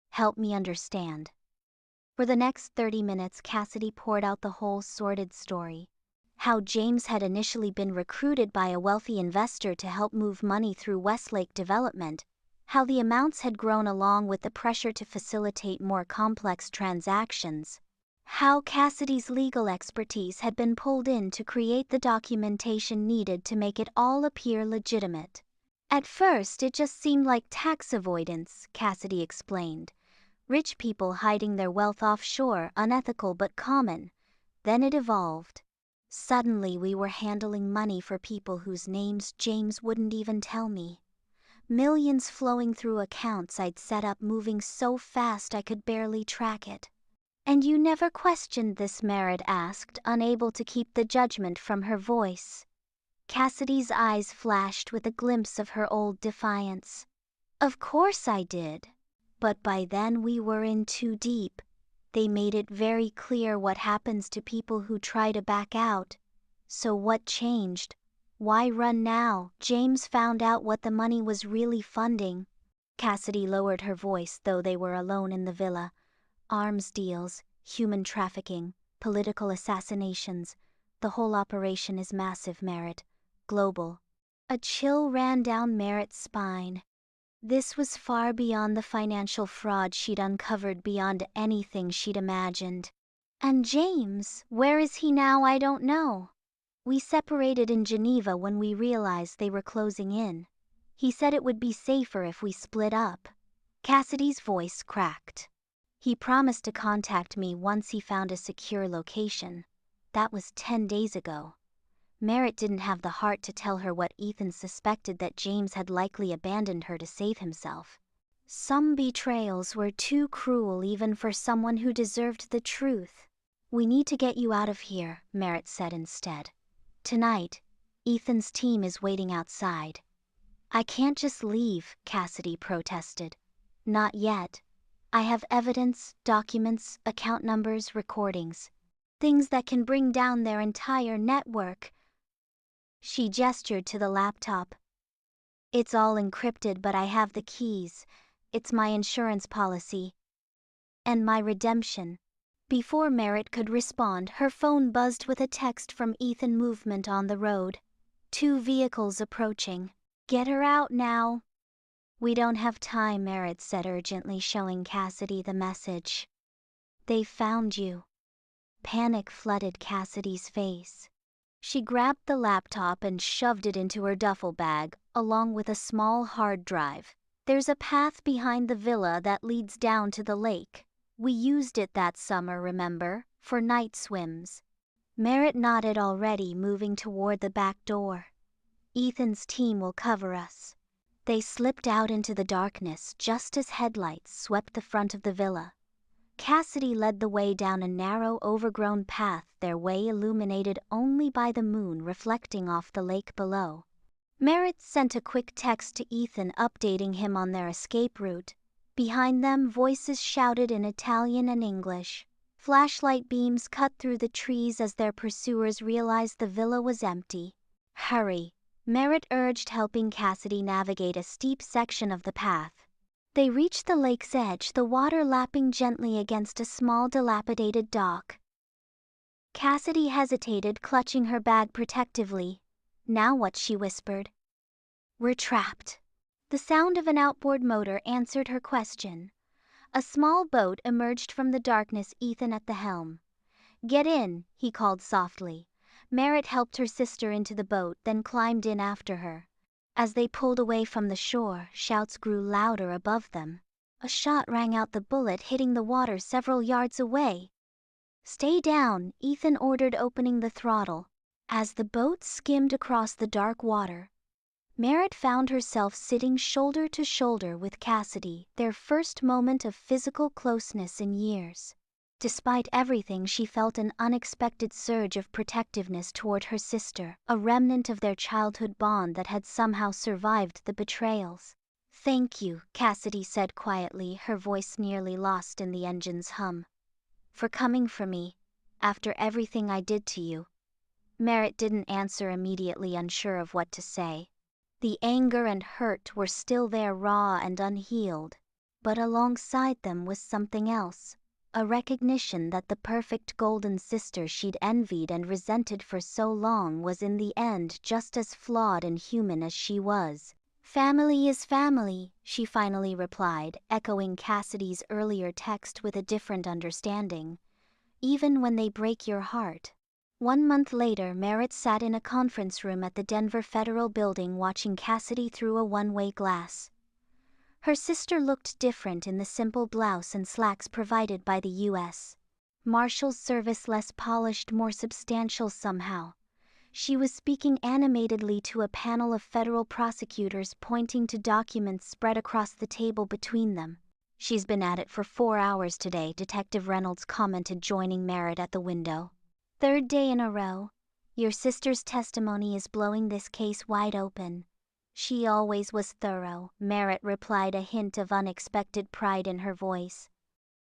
Help me understand. For the next 30 minutes, Cassidy poured out the whole sordid story. How James had initially been recruited by a wealthy investor to help move money through Westlake Development, how the amounts had grown along with the pressure to facilitate more complex transactions, how Cassidy's legal expertise had been pulled in to create the documentation needed to make it all appear legitimate. At first, it just seemed like tax avoidance, Cassidy explained. Rich people hiding their wealth offshore, unethical but common. Then it evolved. Suddenly we were handling money for people whose names James wouldn't even tell me. Millions flowing through accounts I'd set up, moving so fast I could barely track it. And you never questioned this? Merritt asked, unable to keep the judgment from her voice. Cassidy's eyes flashed with a glimpse of her old defiance. Of course I did. But by then we were in too deep. They made it very clear what happens to people who try to back out. So what changed? Why run now? James found out what the money was really funding. Cassidy lowered her voice, though they were alone in the villa. Arms deals, human trafficking, political assassinations. The whole operation is massive, Merritt. Global. A chill ran down Merritt's spine. This was far beyond the financial fraud she'd uncovered, beyond anything she'd imagined. And James, where is he now? I don't know. We separated in Geneva when we realized they were closing in. He said it would be safer if we split up. Cassidy's voice cracked. He promised to contact me once he found a secure location. That was 10 days ago. Merritt didn't have the heart to tell her what Ethan suspected, that James had likely abandoned her to save himself. Some betrayals were too cruel even for someone who deserved the truth. We need to get you out of here, Merritt said instead. Tonight, Ethan's team is waiting outside. I can't just leave, Cassidy protested. Not yet. I have evidence, documents, account numbers, recordings. Things that can bring down their entire network. She gestured to the laptop. It's all encrypted, but I have the keys. It's my insurance policy. And my redemption. Before Merritt could respond, her phone buzzed with a text from Ethan. Movement on the road. 2 vehicles approaching. Get her out now. We don't have time, Merritt said urgently, showing Cassidy the message. They found you. Panic flooded Cassidy's face. She grabbed the laptop and shoved it into her duffel bag, along with a small hard drive. There's a path behind the villa that leads down to the lake. We used it that summer, remember, for night swims. Merritt nodded, already moving toward the back door. Ethan's team will cover us. They slipped out into the darkness just as headlights swept the front of the villa. Cassidy led the way down a narrow, overgrown path, their way illuminated only by the moon reflecting off the lake below. Merritt sent a quick text to Ethan updating him on their escape route. Behind them, voices shouted in Italian and English. Flashlight beams cut through the trees as their pursuers realized the villa was empty. Hurry, Merritt urged, helping Cassidy navigate a steep section of the path. They reached the lake's edge, the water lapping gently against a small dilapidated dock. Cassidy hesitated, clutching her bag protectively. Now what? She whispered. We're trapped. The sound of an outboard motor answered her question. A small boat emerged from the darkness, Ethan at the helm. Get in, he called softly. Merritt helped her sister into the boat, then climbed in after her. As they pulled away from the shore, shouts grew louder above them. A shot rang out, the bullet hitting the water several yards away. Stay down, Ethan ordered, opening the throttle. As the boat skimmed across the dark water, Merritt found herself sitting shoulder to shoulder with Cassidy, their first moment of physical closeness in years. Despite everything, she felt an unexpected surge of protectiveness toward her sister, a remnant of their childhood bond that had somehow survived the betrayals. Thank you, Cassidy said quietly, her voice nearly lost in the engine's hum. For coming for me, after everything I did to you. Merritt didn't answer immediately, unsure of what to say. The anger and hurt were still there, raw and unhealed. But alongside them was something else. A recognition that the perfect golden sister she'd envied and resented for so long was in the end just as flawed and human as she was. Family is family, she finally replied, echoing Cassidy's earlier text with a different understanding. Even when they break your heart. 1 month later, Merritt sat in a conference room at the Denver Federal Building, watching Cassidy through a one-way glass. Her sister looked different in the simple blouse and slacks provided by the U.S. Marshals Service, less polished, more substantial somehow. She was speaking animatedly to a panel of federal prosecutors, pointing to documents spread across the table between them. She's been at it for 4 hours today, Detective Reynolds commented, joining Merritt at the window. 3rd day in a row. Your sister's testimony is blowing this case wide open. She always was thorough, Merritt replied, a hint of unexpected pride in her voice.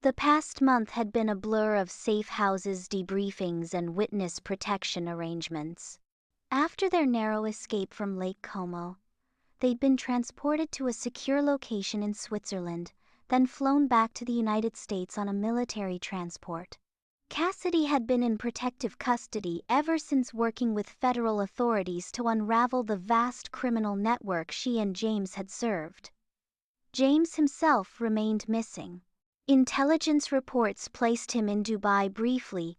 The past month had been a blur of safe houses, debriefings, and witness protection arrangements. After their narrow escape from Lake Como, they'd been transported to a secure location in Switzerland, then flown back to the United States on a military transport. Cassidy had been in protective custody ever since, working with federal authorities to unravel the vast criminal network she and James had served. James himself remained missing. Intelligence reports placed him in Dubai briefly,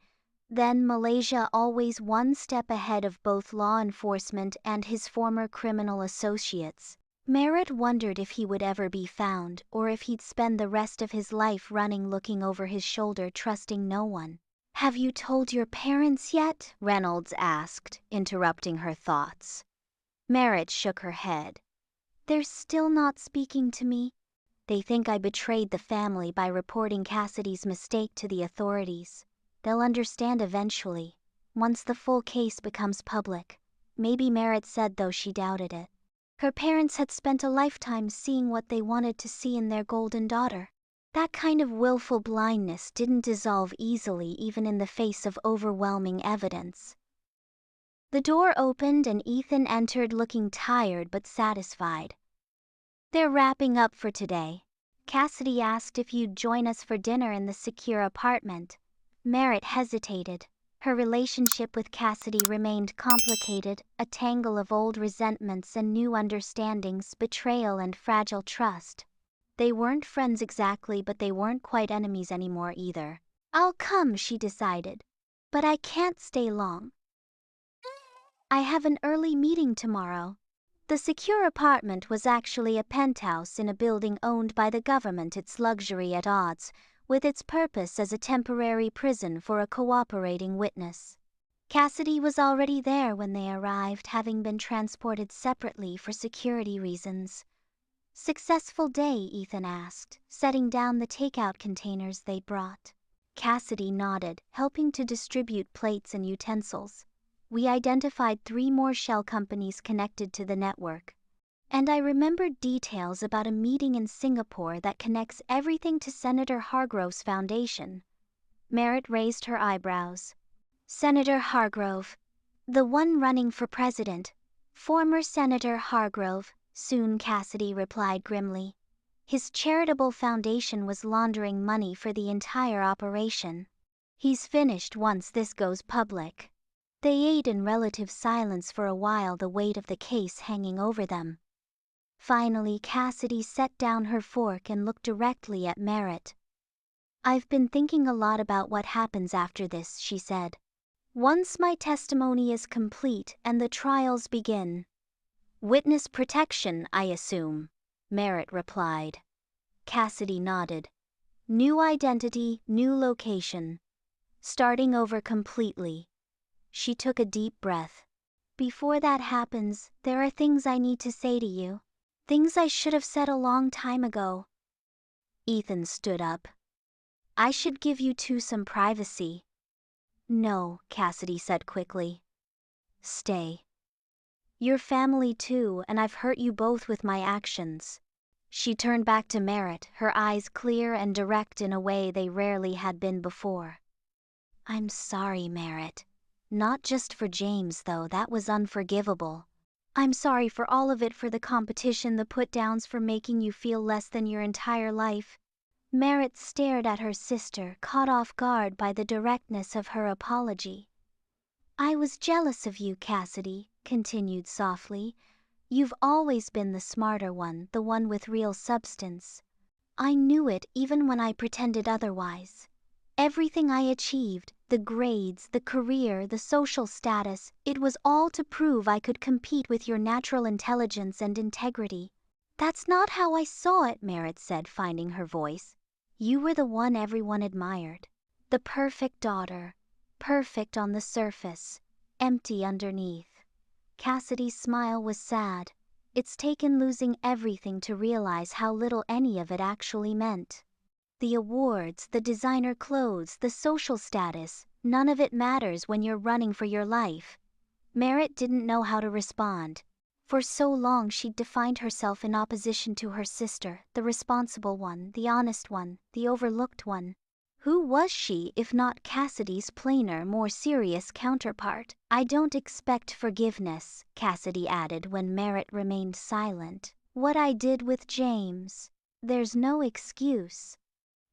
then Malaysia, always one step ahead of both law enforcement and his former criminal associates. Merritt wondered if he would ever be found, or if he'd spend the rest of his life running, looking over his shoulder, trusting no one. Have you told your parents yet? Reynolds asked, interrupting her thoughts. Merritt shook her head. They're still not speaking to me. They think I betrayed the family by reporting Cassidy's mistake to the authorities. They'll understand eventually, once the full case becomes public. Maybe, Merritt said, though she doubted it. Her parents had spent a lifetime seeing what they wanted to see in their golden daughter. That kind of willful blindness didn't dissolve easily, even in the face of overwhelming evidence. The door opened and Ethan entered, looking tired but satisfied. They're wrapping up for today. Cassidy asked if you'd join us for dinner in the secure apartment. Merritt hesitated. Her relationship with Cassidy remained complicated, a tangle of old resentments and new understandings, betrayal and fragile trust. They weren't friends exactly, but they weren't quite enemies anymore either. I'll come, she decided. But I can't stay long. I have an early meeting tomorrow. The secure apartment was actually a penthouse in a building owned by the government, its luxury at odds with its purpose as a temporary prison for a cooperating witness. Cassidy was already there when they arrived, having been transported separately for security reasons. Successful day, Ethan asked, setting down the takeout containers they'd brought. Cassidy nodded, helping to distribute plates and utensils. We identified 3 more shell companies connected to the network. And I remembered details about a meeting in Singapore that connects everything to Senator Hargrove's foundation. Merritt raised her eyebrows. Senator Hargrove. The one running for president. Former Senator Hargrove, soon, Cassidy replied grimly. His charitable foundation was laundering money for the entire operation. He's finished once this goes public. They ate in relative silence for a while, the weight of the case hanging over them. Finally, Cassidy set down her fork and looked directly at Merritt. I've been thinking a lot about what happens after this, she said. Once my testimony is complete and the trials begin. Witness protection, I assume, Merritt replied. Cassidy nodded. New identity, new location. Starting over completely. She took a deep breath. Before that happens, there are things I need to say to you. Things I should have said a long time ago. Ethan stood up. I should give you two some privacy. No, Cassidy said quickly. Stay. You're family too, and I've hurt you both with my actions. She turned back to Merritt, her eyes clear and direct in a way they rarely had been before. I'm sorry, Merritt. Not just for James, though, that was unforgivable. I'm sorry for all of it, for the competition, the put-downs, for making you feel less than your entire life. Merritt stared at her sister, caught off guard by the directness of her apology. I was jealous of you, Cassidy, continued softly. You've always been the smarter one, the one with real substance. I knew it even when I pretended otherwise. Everything I achieved, the grades, the career, the social status, it was all to prove I could compete with your natural intelligence and integrity. That's not how I saw it, Merritt said, finding her voice. You were the one everyone admired. The perfect daughter. Perfect on the surface, empty underneath. Cassidy's smile was sad. It's taken losing everything to realize how little any of it actually meant. The awards, the designer clothes, the social status, none of it matters when you're running for your life. Merritt didn't know how to respond. For so long she'd defined herself in opposition to her sister, the responsible one, the honest one, the overlooked one. Who was she if not Cassidy's plainer, more serious counterpart? I don't expect forgiveness, Cassidy added when Merritt remained silent. What I did with James, there's no excuse.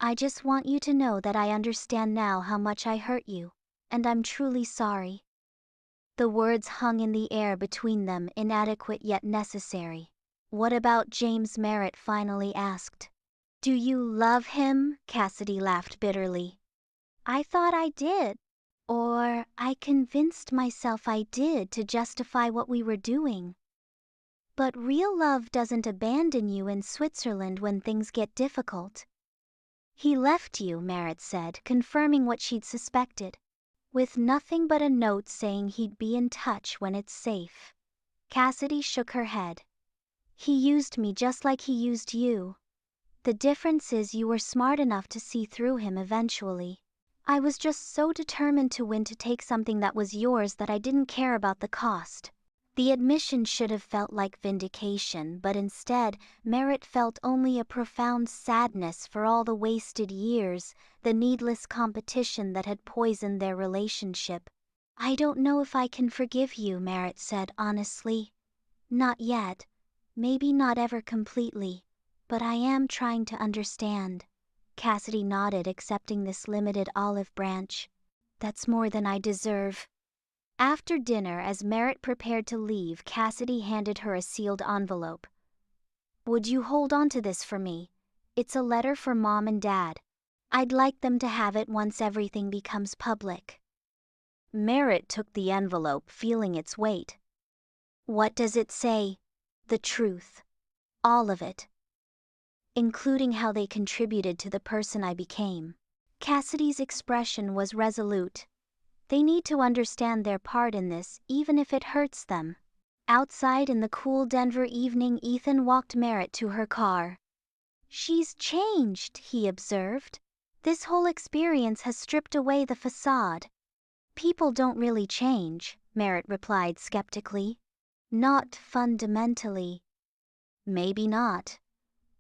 I just want you to know that I understand now how much I hurt you, and I'm truly sorry. The words hung in the air between them, inadequate yet necessary. What about James? Merritt finally asked. Do you love him? Cassidy laughed bitterly. I thought I did. Or I convinced myself I did to justify what we were doing. But real love doesn't abandon you in Switzerland when things get difficult. He left you, Merritt said, confirming what she'd suspected. With nothing but a note saying he'd be in touch when it's safe. Cassidy shook her head. He used me just like he used you. The difference is you were smart enough to see through him eventually. I was just so determined to win, to take something that was yours, that I didn't care about the cost. The admission should have felt like vindication, but instead, Merritt felt only a profound sadness for all the wasted years, the needless competition that had poisoned their relationship. I don't know if I can forgive you, Merritt said honestly. Not yet. Maybe not ever completely, but I am trying to understand. Cassidy nodded, accepting this limited olive branch. That's more than I deserve. After dinner, as Merritt prepared to leave, Cassidy handed her a sealed envelope. Would you hold on to this for me? It's a letter for Mom and Dad. I'd like them to have it once everything becomes public. Merritt took the envelope, feeling its weight. What does it say? The truth. All of it. Including how they contributed to the person I became. Cassidy's expression was resolute. They need to understand their part in this, even if it hurts them. Outside in the cool Denver evening, Ethan walked Merritt to her car. She's changed, he observed. This whole experience has stripped away the facade. People don't really change, Merritt replied skeptically. Not fundamentally. Maybe not.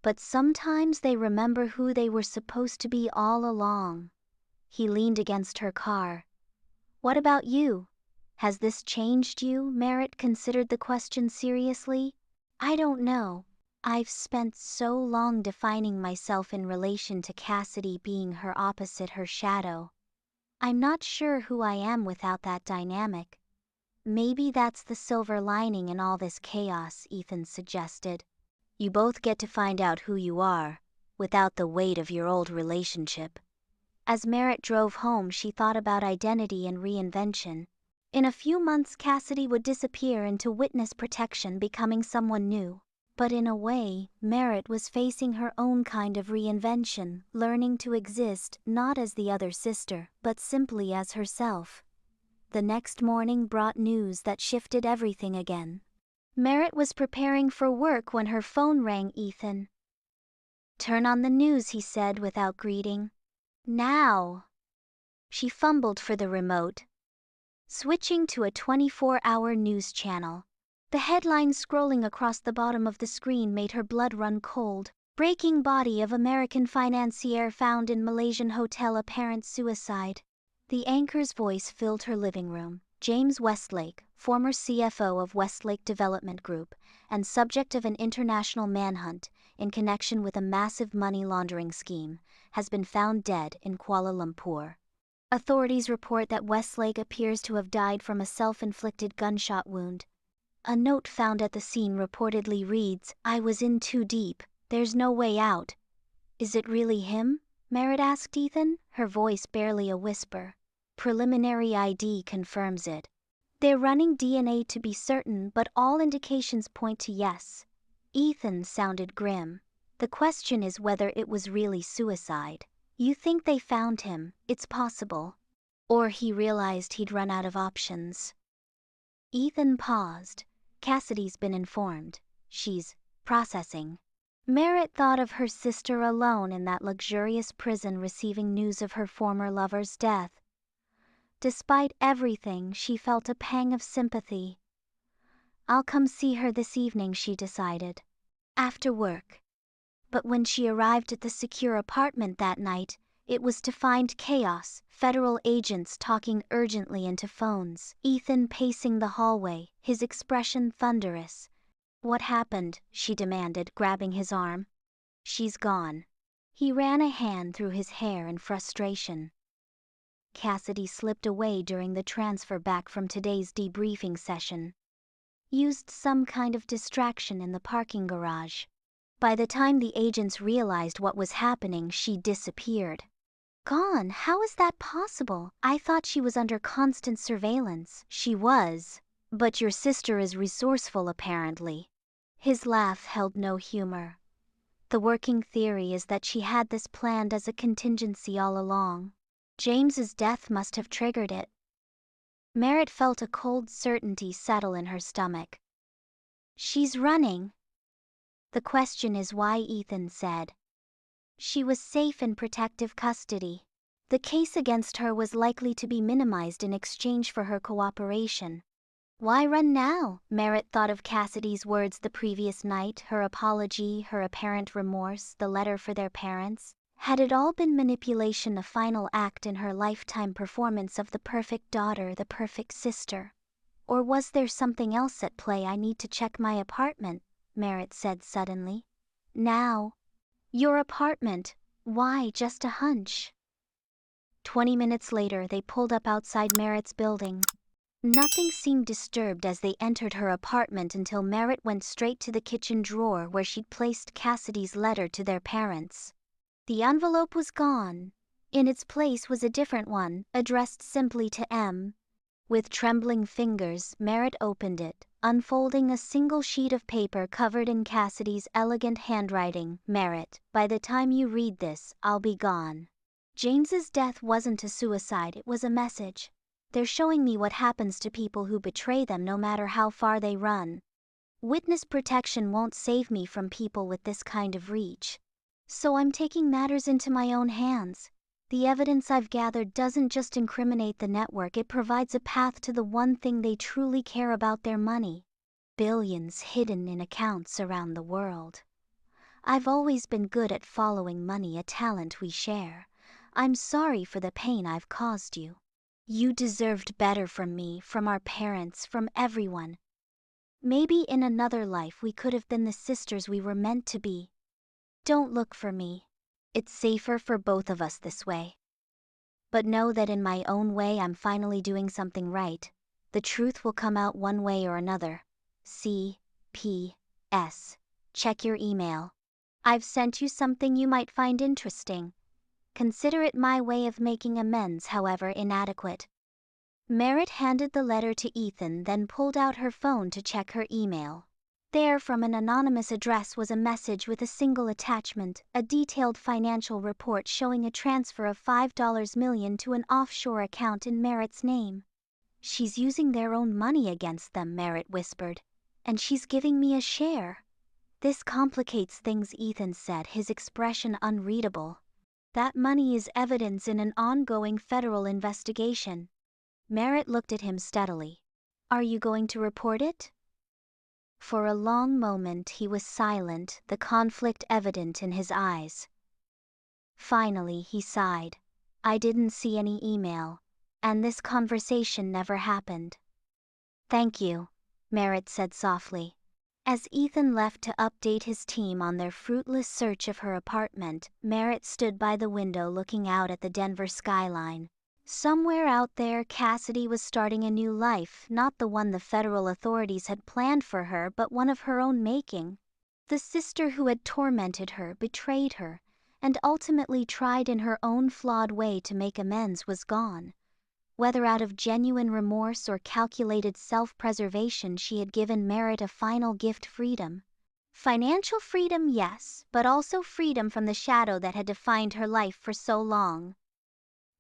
But sometimes they remember who they were supposed to be all along. He leaned against her car. What about you? Has this changed you? Merritt considered the question seriously. I don't know. I've spent so long defining myself in relation to Cassidy being her opposite, her shadow. I'm not sure who I am without that dynamic. Maybe that's the silver lining in all this chaos, Ethan suggested. You both get to find out who you are, without the weight of your old relationship. As Merritt drove home, she thought about identity and reinvention. In a few months, Cassidy would disappear into witness protection, becoming someone new. But in a way, Merritt was facing her own kind of reinvention, learning to exist not as the other sister, but simply as herself. The next morning brought news that shifted everything again. Merritt was preparing for work when her phone rang. Ethan. Turn on the news, he said without greeting. Now. She fumbled for the remote, switching to a 24-hour news channel. The headlines scrolling across the bottom of the screen made her blood run cold. Breaking body of American financier found in Malaysian hotel, apparent suicide. The anchor's voice filled her living room. James Westlake, former CFO of Westlake Development Group, and subject of an international manhunt in connection with a massive money laundering scheme, has been found dead in Kuala Lumpur. Authorities report that Westlake appears to have died from a self-inflicted gunshot wound. A note found at the scene reportedly reads, "I was in too deep, there's no way out." Is it really him? Merritt asked Ethan, her voice barely a whisper. Preliminary ID confirms it. They're running DNA to be certain, but all indications point to yes. Ethan sounded grim. The question is whether it was really suicide. You think they found him, it's possible. Or he realized he'd run out of options. Ethan paused. Cassidy's been informed. She's processing. Merritt thought of her sister alone in that luxurious prison, receiving news of her former lover's death. Despite everything, she felt a pang of sympathy. I'll come see her this evening, she decided. After work. But when she arrived at the secure apartment that night, it was to find chaos, federal agents talking urgently into phones, Ethan pacing the hallway, his expression thunderous. What happened? She demanded, grabbing his arm. She's gone. He ran a hand through his hair in frustration. Cassidy slipped away during the transfer back from today's debriefing session. Used some kind of distraction in the parking garage. By the time the agents realized what was happening, she disappeared. Gone? How is that possible? I thought she was under constant surveillance. She was. But your sister is resourceful, apparently. His laugh held no humor. The working theory is that she had this planned as a contingency all along. James's death must have triggered it. Merritt felt a cold certainty settle in her stomach. She's running. The question is why, Ethan said. She was safe in protective custody. The case against her was likely to be minimized in exchange for her cooperation. Why run now? Merritt thought of Cassidy's words the previous night, her apology, her apparent remorse, the letter for their parents. Had it all been manipulation, a final act in her lifetime performance of the perfect daughter, the perfect sister? Or was there something else at play? I need to check my apartment. Merritt said suddenly. Now. Your apartment. Why, just a hunch. 20 minutes later, they pulled up outside Merritt's building. Nothing seemed disturbed as they entered her apartment until Merritt went straight to the kitchen drawer where she'd placed Cassidy's letter to their parents. The envelope was gone. In its place was a different one, addressed simply to M. With trembling fingers, Merritt opened it, unfolding a single sheet of paper covered in Cassidy's elegant handwriting. Merritt, by the time you read this, I'll be gone. James's death wasn't a suicide, it was a message. They're showing me what happens to people who betray them no matter how far they run. Witness protection won't save me from people with this kind of reach. So I'm taking matters into my own hands. The evidence I've gathered doesn't just incriminate the network, it provides a path to the one thing they truly care about, their money. Billions hidden in accounts around the world. I've always been good at following money, a talent we share. I'm sorry for the pain I've caused you. You deserved better from me, from our parents, from everyone. Maybe in another life we could have been the sisters we were meant to be. Don't look for me. It's safer for both of us this way. But know that in my own way I'm finally doing something right. The truth will come out one way or another. C.P.S. Check your email. I've sent you something you might find interesting. Consider it my way of making amends, however inadequate. Merritt handed the letter to Ethan, then pulled out her phone to check her email. There, from an anonymous address, was a message with a single attachment, a detailed financial report showing a transfer of $5 million to an offshore account in Merritt's name. She's using their own money against them, Merritt whispered. And she's giving me a share. This complicates things, Ethan said, his expression unreadable. That money is evidence in an ongoing federal investigation. Merritt looked at him steadily. Are you going to report it? For a long moment he was silent, the conflict evident in his eyes. Finally he sighed. I didn't see any email, and this conversation never happened. Thank you, Merritt said softly. As Ethan left to update his team on their fruitless search of her apartment, Merritt stood by the window looking out at the Denver skyline. Somewhere out there, Cassidy was starting a new life, not the one the federal authorities had planned for her, but one of her own making. The sister who had tormented her, betrayed her, and ultimately tried in her own flawed way to make amends was gone. Whether out of genuine remorse or calculated self-preservation, she had given Merritt a final gift: freedom. Financial freedom, yes, but also freedom from the shadow that had defined her life for so long.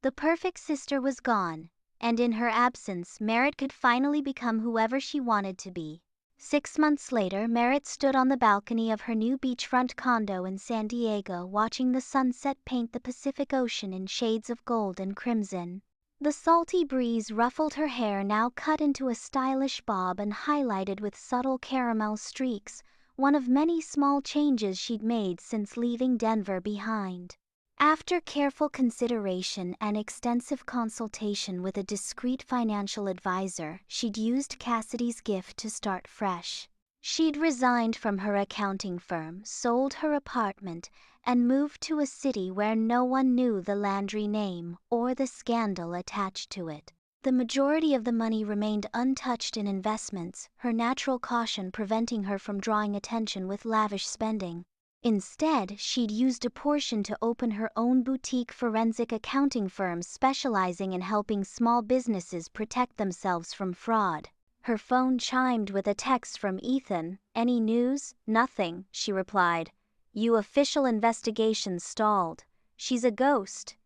The perfect sister was gone, and in her absence, Merritt could finally become whoever she wanted to be. 6 months later, Merritt stood on the balcony of her new beachfront condo in San Diego, watching the sunset paint the Pacific Ocean in shades of gold and crimson. The salty breeze ruffled her hair, now cut into a stylish bob and highlighted with subtle caramel streaks, one of many small changes she'd made since leaving Denver behind. After careful consideration and extensive consultation with a discreet financial advisor, she'd used Cassidy's gift to start fresh. She'd resigned from her accounting firm, sold her apartment, and moved to a city where no one knew the Landry name or the scandal attached to it. The majority of the money remained untouched in investments, her natural caution preventing her from drawing attention with lavish spending. Instead, she'd used a portion to open her own boutique forensic accounting firm specializing in helping small businesses protect themselves from fraud. Her phone chimed with a text from Ethan. Any news? Nothing, she replied. You official investigation stalled. She's a ghost.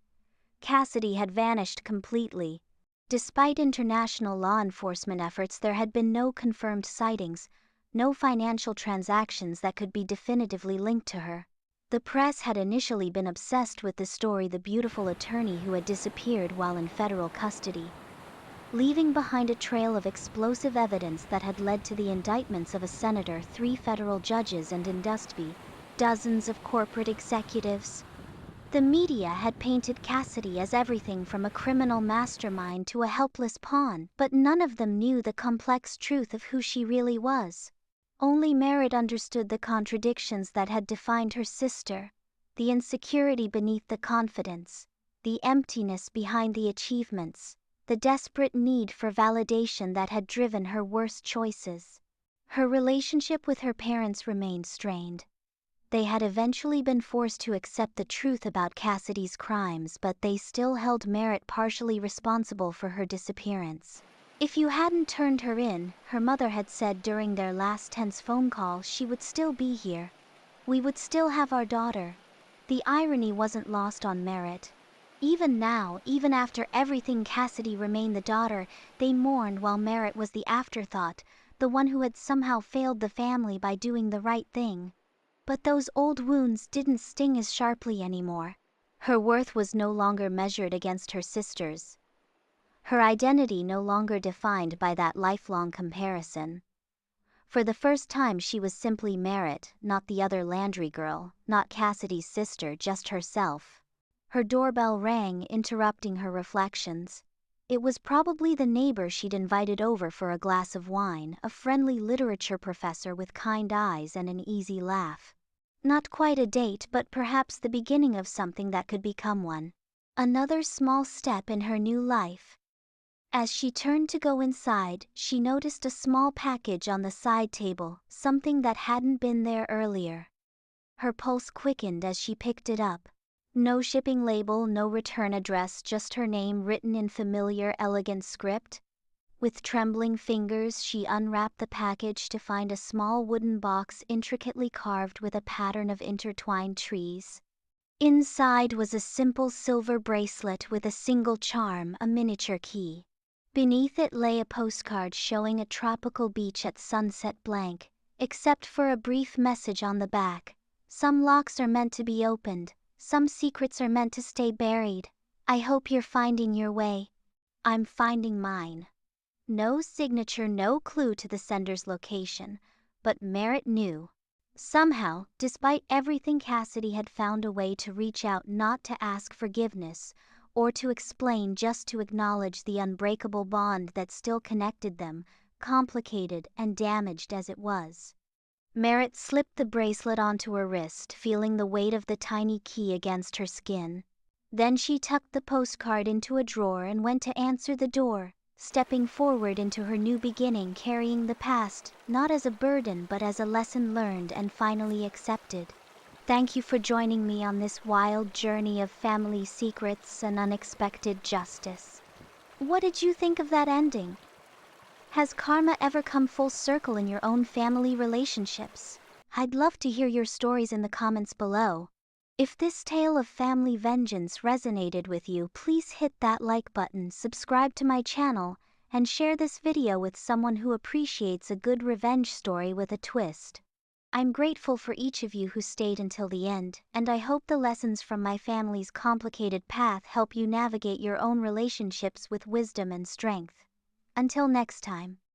Cassidy had vanished completely. Despite international law enforcement efforts, there had been no confirmed sightings, no financial transactions that could be definitively linked to her. The press had initially been obsessed with the story, the beautiful attorney who had disappeared while in federal custody, leaving behind a trail of explosive evidence that had led to the indictments of a senator, 3 federal judges, and in Dustby, dozens of corporate executives. The media had painted Cassidy as everything from a criminal mastermind to a helpless pawn, but none of them knew the complex truth of who she really was. Only Merritt understood the contradictions that had defined her sister, the insecurity beneath the confidence, the emptiness behind the achievements, the desperate need for validation that had driven her worst choices. Her relationship with her parents remained strained. They had eventually been forced to accept the truth about Cassidy's crimes, but they still held Merritt partially responsible for her disappearance. If you hadn't turned her in, her mother had said during their last tense phone call, she would still be here. We would still have our daughter. The irony wasn't lost on Merritt. Even now, even after everything, Cassidy remained the daughter they mourned, while Merritt was the afterthought, the one who had somehow failed the family by doing the right thing. But those old wounds didn't sting as sharply anymore. Her worth was no longer measured against her sisters. Her identity no longer defined by that lifelong comparison. For the first time, she was simply Merritt, not the other Landry girl, not Cassidy's sister, just herself. Her doorbell rang, interrupting her reflections. It was probably the neighbor she'd invited over for a glass of wine, a friendly literature professor with kind eyes and an easy laugh. Not quite a date, but perhaps the beginning of something that could become one. Another small step in her new life. As she turned to go inside, she noticed a small package on the side table, something that hadn't been there earlier. Her pulse quickened as she picked it up. No shipping label, no return address, just her name written in familiar, elegant script. With trembling fingers, she unwrapped the package to find a small wooden box intricately carved with a pattern of intertwined trees. Inside was a simple silver bracelet with a single charm, a miniature key. Beneath it lay a postcard showing a tropical beach at sunset, blank, except for a brief message on the back. Some locks are meant to be opened. Some secrets are meant to stay buried. I hope you're finding your way. I'm finding mine. No signature, no clue to the sender's location, but Merritt knew. Somehow, despite everything, Cassidy had found a way to reach out, not to ask forgiveness or to explain, just to acknowledge the unbreakable bond that still connected them, complicated and damaged as it was. Merritt slipped the bracelet onto her wrist, feeling the weight of the tiny key against her skin. Then she tucked the postcard into a drawer and went to answer the door, stepping forward into her new beginning, carrying the past, not as a burden but as a lesson learned and finally accepted. Thank you for joining me on this wild journey of family secrets and unexpected justice. What did you think of that ending? Has karma ever come full circle in your own family relationships? I'd love to hear your stories in the comments below. If this tale of family vengeance resonated with you, please hit that like button, subscribe to my channel, and share this video with someone who appreciates a good revenge story with a twist. I'm grateful for each of you who stayed until the end, and I hope the lessons from my family's complicated path help you navigate your own relationships with wisdom and strength. Until next time.